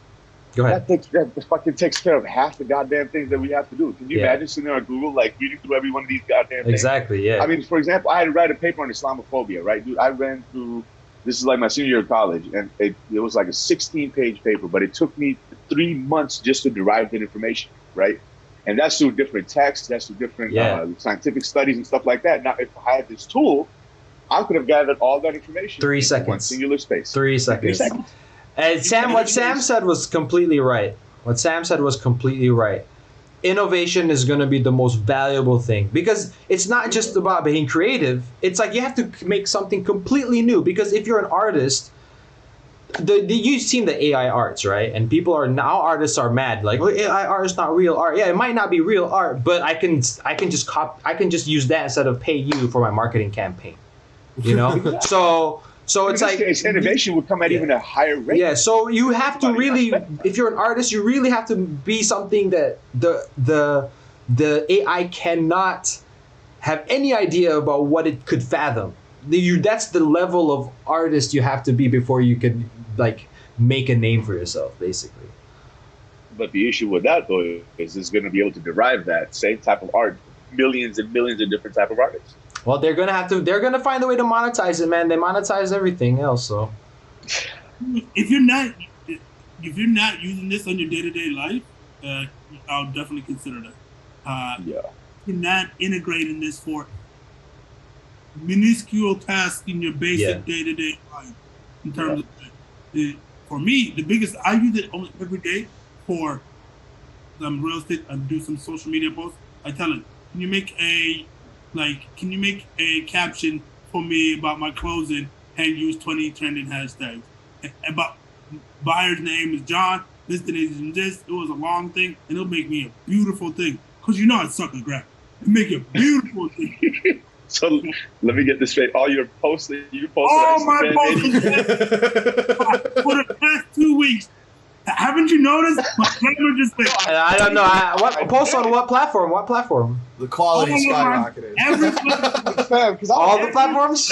Go ahead. That fucking takes care of half the goddamn things that we have to do. Can you imagine sitting there on Google, like reading through every one of these goddamn things? Exactly. Yeah. I mean, for example, I had to write a paper on Islamophobia, right, dude? I ran through. This is like my senior year of college, and it was like a 16-page paper, but it took me 3 months just to derive that information, right? And that's through different texts, that's through different scientific studies and stuff like that. Now, if I had this tool, I could have gathered all that information 3 in seconds. one singular space. 3 seconds. And what Sam said was completely right. Innovation is going to be the most valuable thing, because it's not just about being creative. It's like you have to make something completely new, because if you're an artist, you've seen the AI arts, right? And artists are mad, like, well, AI art is not real art. Yeah, it might not be real art, but I can just use that instead of pay you for my marketing campaign. You know? So it's like innovation would come at even a higher rate. Yeah, so you have to really, if you're an artist, you really have to be something that the AI cannot have any idea about what it could fathom. That's the level of artist you have to be before you could like make a name for yourself, basically. But the issue with that though is it's going to be able to derive that same type of art, millions and millions of different type of artists. Well, they're gonna find a way to monetize it, man. They monetize everything else, so. If you're not using this on your day-to-day life, I'll definitely consider that. If you're not integrating this for minuscule tasks in your basic day-to-day life, in terms of for me, the biggest, I use it almost every day for some real estate. I do some social media posts. I tell it, can you make a caption for me about my closing and use 20 trending hashtags? About buyer's name is John, listing is this. It was a long thing, and it'll make me a beautiful thing. Because you know I suck at graphic. It make a beautiful thing. So let me get this straight. All your posts that you post all my posts for the past 2 weeks. Haven't you noticed? My camera just went. I don't know. What post on what platform? What platform? The quality skyrocketed. All the platforms?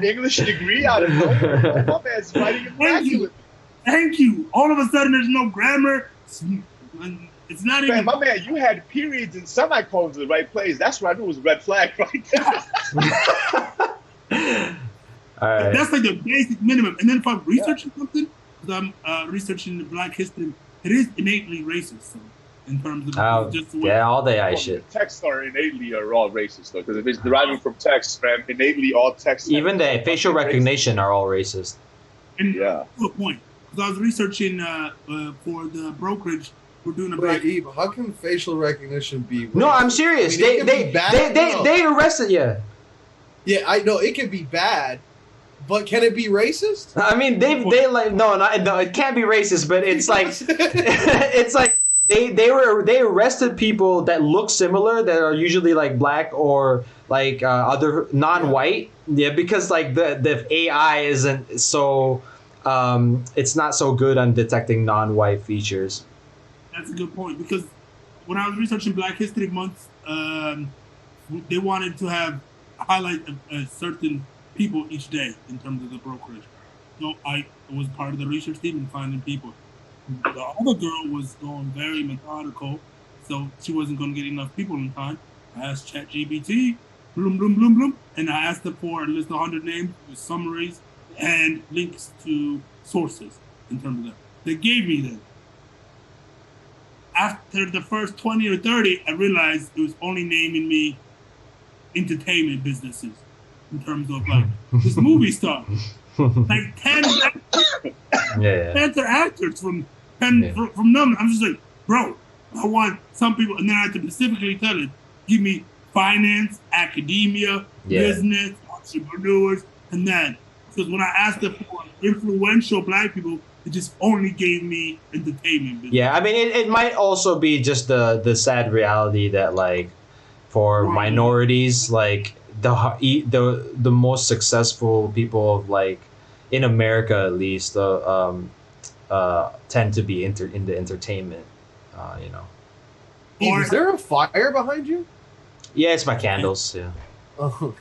English degree out of nowhere. My man's writing immaculate. Thank you. All of a sudden, there's no grammar. It's not even. My man, you had periods and semicolons in the right place. That's what I knew was a red flag right there. All right. That's like the basic minimum. And then if I'm researching something, because I'm researching Black history, it is innately racist. So in terms of just the way all the AI shit. Texts are all racist though, because if it's deriving from text, man, innately all text. Even the facial recognition are all racist. And to a point, because I was researching for the brokerage we're doing a Wait, black. Eve, how can facial recognition be racist? No, I'm serious. I mean, it can be bad. They arrested you. Yeah, I know it can be bad, but can it be racist? I mean, they like no, it can't be racist, but it's like it's like they arrested people that look similar that are usually like black or like other non-white. Yeah, because like the AI isn't so it's not so good on detecting non-white features. That's a good point, because when I was researching Black History Month, they wanted to have highlight a certain people each day in terms of the brokerage. So I was part of the research team in finding people. The other girl was going very methodical, so she wasn't going to get enough people in time. I asked ChatGPT, bloom, bloom, bloom, bloom, and I asked them for a list of 100 names with summaries and links to sources in terms of that. They gave me them. After the first 20 or 30, I realized it was only naming me entertainment businesses in terms of like this movie star. Like 10 actors from them. I'm just like, bro, I want some people, and then I had to specifically tell it, give me finance, academia, business, entrepreneurs, and that. Because when I asked them for influential black people, it just only gave me entertainment business. Yeah, I mean, it might also be just the sad reality that like for minorities, like the most successful people of like in America at least tend to be in the entertainment, you know. Eve, is there a fire behind you? Yeah, it's my candles. Yeah. Oh,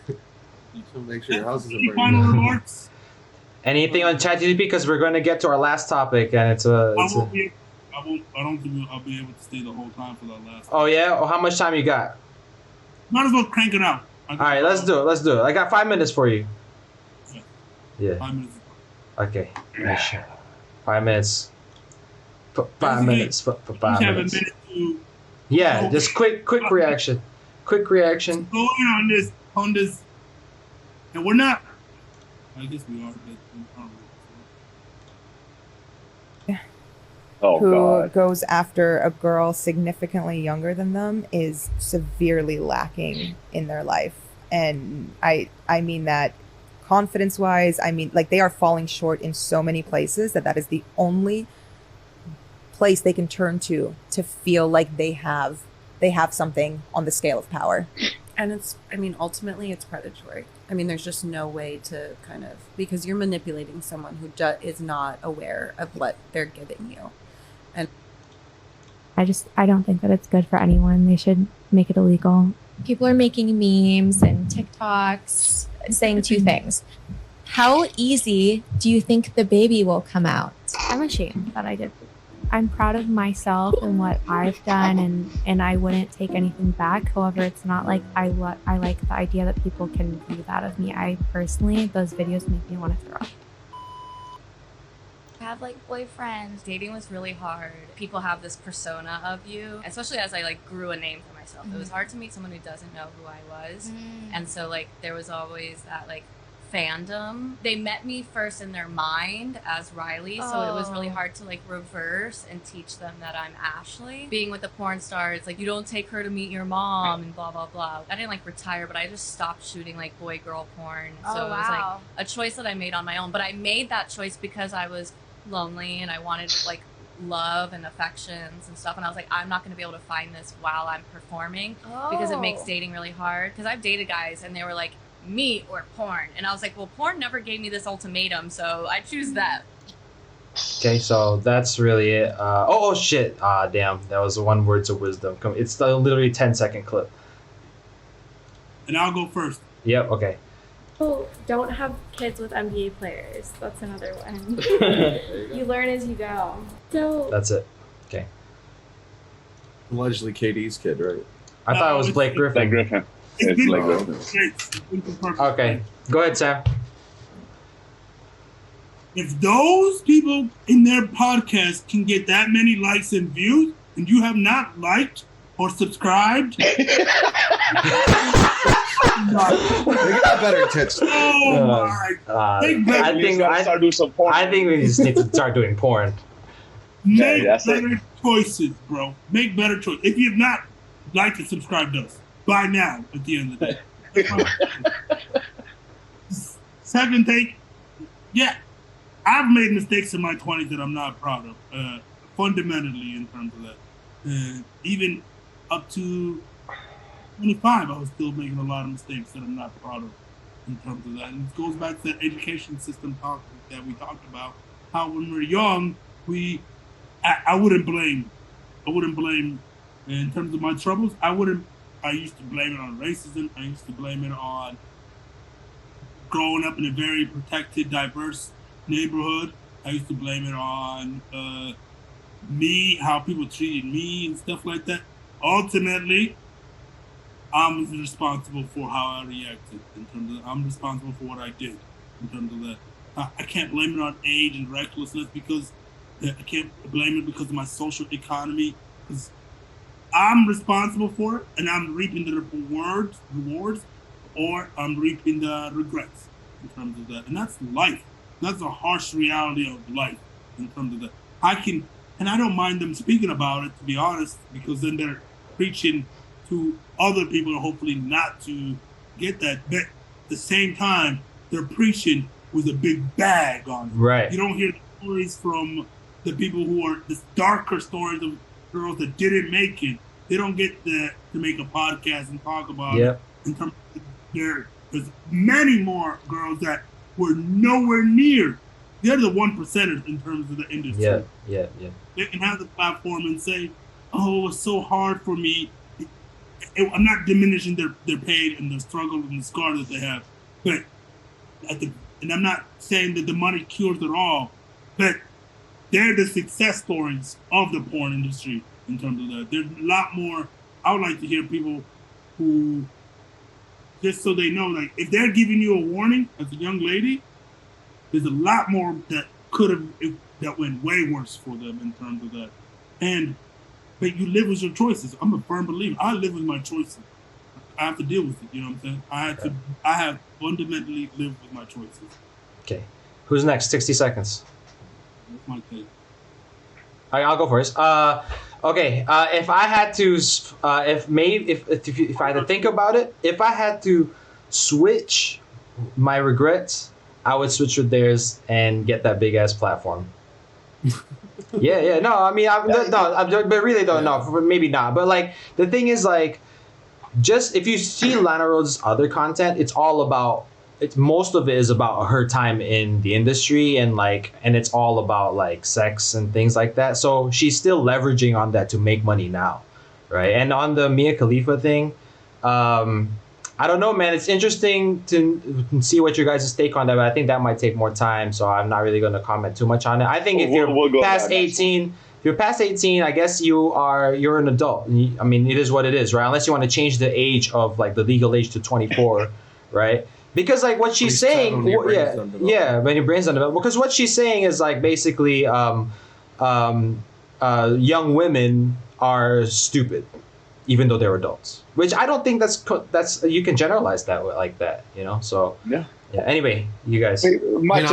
so make sure your house isn't Any final burning. remarks? Anything on ChatGPT, because we're going to get to our last topic, and it's a. I don't think I'll be able to stay the whole time for that last. Oh yeah, how much time you got? Might as well crank it out. All right, let's do it. I got 5 minutes for you. Yeah. 5 minutes. Okay. 5 minutes. 5 minutes. For 5 You have a minutes. minute to Yeah, just quick reaction. Quick reaction. go in on this, and we're not. I guess we are. Oh who God. goes after a girl significantly younger than them is severely lacking in their life. And I mean that confidence wise. I mean, like, they are falling short in so many places that is the only place they can turn to feel like they have something on the scale of power. And ultimately it's predatory. I mean, there's just no way to kind of, because you're manipulating someone who is not aware of what they're giving you. And I don't think that it's good for anyone. They should make it illegal. People are making memes and TikToks saying two things. How easy do you think the baby will come out? I'm ashamed that I did. I'm proud of myself and what I've done, and I wouldn't take anything back. However, it's not like I like the idea that people can view that of me. I personally, those videos make me want to throw up. I have like boyfriends. Dating was really hard. People have this persona of you, especially as I like grew a name for myself. It was hard to meet someone who doesn't know who I was. And so like there was always that like fandom. They met me first in their mind as Riley, so it was really hard to like reverse and teach them that I'm Ashley. Being with the porn star, it's like you don't take her to meet your mom and blah blah blah. I didn't like retire, but I just stopped shooting like boy girl porn. So it was like a choice that I made on my own. But I made that choice because I was lonely and I wanted like love and affections and stuff, and I was like, I'm not going to be able to find this while I'm performing because it makes dating really hard. Because I've dated guys and they were like, me or porn, and I was like, well, porn never gave me this ultimatum, so I choose that. Okay, so that's really it. Oh shit! Damn, that was one words of wisdom. It's literally 10-second clip. And I'll go first. Yep. Okay. Oh, don't have kids with NBA players. That's another one. You learn as you go. So That's it. Okay. Allegedly KD's kid, right? I thought it was Blake Griffin. Blake Griffin. It's Blake Griffin. Okay, go ahead, Sam. If those people in their podcast can get that many likes and views, and you have not liked or subscribed, They got better tits. oh my! I think we just need to start doing porn. Make that's better choices, bro. Make better choices. If you have not liked and subscribed to us, by now, at the end of the day. Second take, yeah, I've made mistakes in my 20s that I'm not proud of, fundamentally in terms of that. Even up to 25, I was still making a lot of mistakes that I'm not proud of in terms of that. And it goes back to that education system talk that we talked about, how when we're young, I wouldn't blame in terms of my troubles. I used to blame it on racism. I used to blame it on growing up in a very protected, diverse neighborhood. I used to blame it on me, how people treated me and stuff like that. Ultimately, I'm responsible for how I reacted in terms of, I'm responsible for what I did in terms of that. I can't blame it on age and recklessness because I can't blame it because of my social economy. Because I'm responsible for it and I'm reaping the rewards, or I'm reaping the regrets in terms of that. And that's life. That's a harsh reality of life in terms of that. I don't mind them speaking about it, to be honest, because then they're preaching to other people, hopefully not to get that. But at the same time, they're preaching with a big bag on it. Right. You don't hear the stories from the people who are the darker stories of girls that didn't make it. They don't get to make a podcast and talk about it. In terms of there's many more girls that were nowhere near. They're the 1%ers in terms of the industry. Yeah. They can have the platform and say, "Oh, it's so hard for me." I'm not diminishing their pain and the struggle and the scar that they have, but and I'm not saying that the money cures it all, but they're the success stories of the porn industry in terms of that. There's a lot more. I would like to hear people who, just so they know, like if they're giving you a warning as a young lady, there's a lot more that that went way worse for them in terms of that. But you live with your choices. I'm a firm believer. I live with my choices. I have to deal with it. You know what I'm saying? I have fundamentally lived with my choices. Okay. Who's next? 60 seconds. That's my take. I'll go first. Okay. If I had to, if I had to think about it, if I had to switch my regrets, I would switch with theirs and get that big ass platform. Yeah. No, I mean, but really though, no, maybe not. But like, the thing is, like, just if you see Lana Rhoades' other content, it's all about. Most of it is about her time in the industry and it's all about like sex and things like that. So she's still leveraging on that to make money now, right? And on the Mia Khalifa thing, I don't know, man. It's interesting to see what your guys' take on that, but I think that might take more time, so I'm not really going to comment too much on it. I think if you're past 18, I guess you're an adult. I mean, it is what it is, right? Unless you want to change the age of like the legal age to 24, right? Because like what she's saying, when your brain's undeveloped. Because what she's saying is like basically, young women are stupid, even though they're adults. Which I don't think that's you can generalize that like that, you know. So yeah. Anyway, you guys. I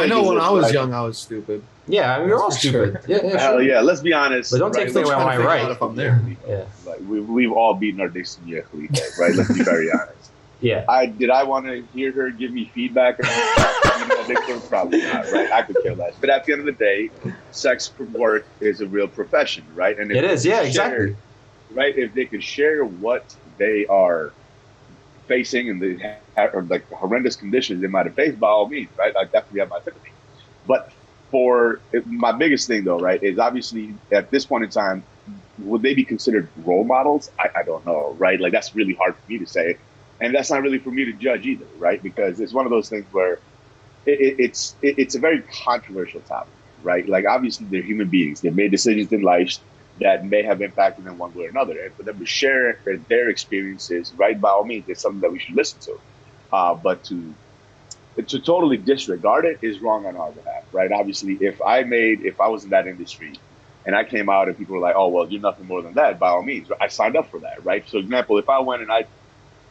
know when I was young, I was stupid. Yeah, I mean, we're all stupid. Yeah, hell yeah. Let's be honest. But don't take away my right. If I'm there. Yeah. Like we've all beaten our dicks in Mia Khalifa, right? Let's be very honest. Yeah. Did I want to hear her give me feedback? Probably not, right? I could care less. But at the end of the day, sex work is a real profession, right? And it is, yeah, exactly. Right? If they could share what they are facing and the horrendous conditions they might have faced, by all means, right? I definitely have my sympathy. But my biggest thing, though, right, is obviously at this point in time, would they be considered role models? I don't know, right? Like that's really hard for me to say. And that's not really for me to judge either, right? Because it's one of those things where it's a very controversial topic, right? Like obviously they're human beings. They've made decisions in life that may have impacted them one way or another. And for them to share their experiences, right, by all means, it's something that we should listen to. But to totally disregard it is wrong on our behalf, right? Obviously, if I was in that industry and I came out and people were like, oh, well, you're nothing more than that, by all means, I signed up for that, right? So example, if I went and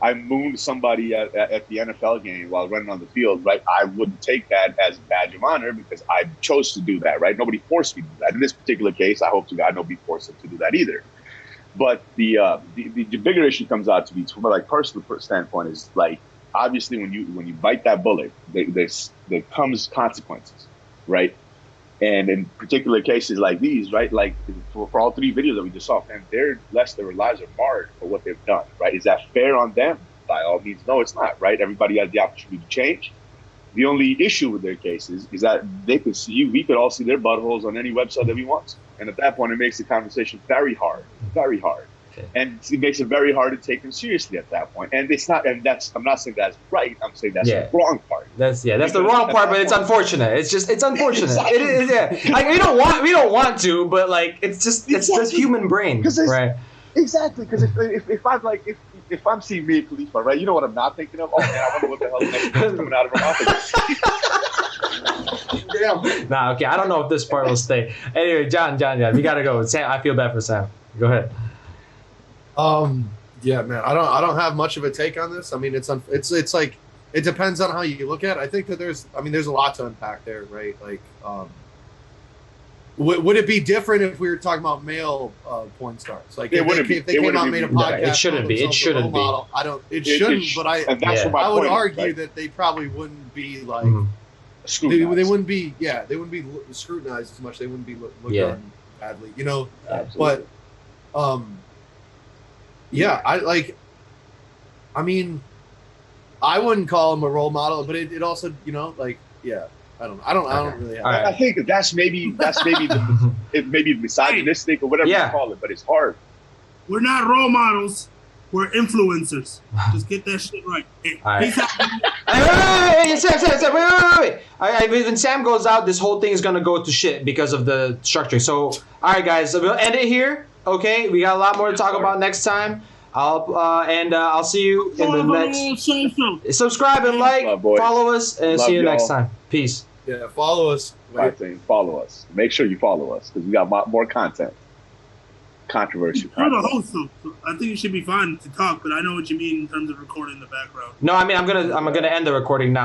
I I mooned somebody at the NFL game while running on the field, right? I wouldn't take that as a badge of honor because I chose to do that, right? Nobody forced me to do that. In this particular case, I hope to God nobody forced them to do that either. But the bigger issue comes out to be, from a personal standpoint, is like, obviously when you bite that bullet, there comes consequences, right? And in particular cases like these, right, like for all 3 videos that we just saw, man, their lives are marred for what they've done, right? Is that fair on them? By all means, no, it's not, right? Everybody has the opportunity to change. The only issue with their cases is that we could all see their buttholes on any website that we want. And at that point, it makes the conversation very hard. Okay. And it makes it very hard to take them seriously at that point. And I'm not saying that's right. I'm saying that's the wrong part. That's the wrong part, but it's unfortunate. It's unfortunate. Exactly. It is, yeah. Like, we don't want to, but like, it's just human brain, right? Exactly. Because if I'm seeing me a policeman, right, you know what I'm not thinking of? Oh man, I wonder what the hell the next thing's coming out of her mouth. Damn. Nah, okay. I don't know if this part will stay. Anyway, John, we gotta go. Sam, I feel bad for Sam. Go ahead. Yeah, man, I don't have much of a take on this. I mean, it's like, it depends on how you look at it. I think that there's a lot to unpack there, right? Like, would it be different if we were talking about male porn stars? Like, if they came out and made a podcast, it shouldn't be. It shouldn't be. It shouldn't. But I would argue that they probably wouldn't be like they wouldn't be scrutinized as much. They wouldn't be looked on badly, you know. Absolutely. But yeah, I mean, I wouldn't call him a role model, but it also, you know, like, yeah, I don't really have. I think that's maybe misogynistic or whatever you call it, but it's hard. We're not role models. We're influencers. Just get that shit right. Hey, peace out. Sam, wait. When Sam goes out, this whole thing is gonna go to shit because of the structure. So, all right, guys, so we'll end it here. Okay, we got a lot more to talk about next time. I'll see you in the next. Subscribe and like, follow us, and see you next time. Peace. Yeah, follow us. Follow us. Make sure you follow us because we got more content. Controversial. You're the host, so I think you should be fine to talk. But I know what you mean in terms of recording in the background. No, I mean I'm gonna end the recording now.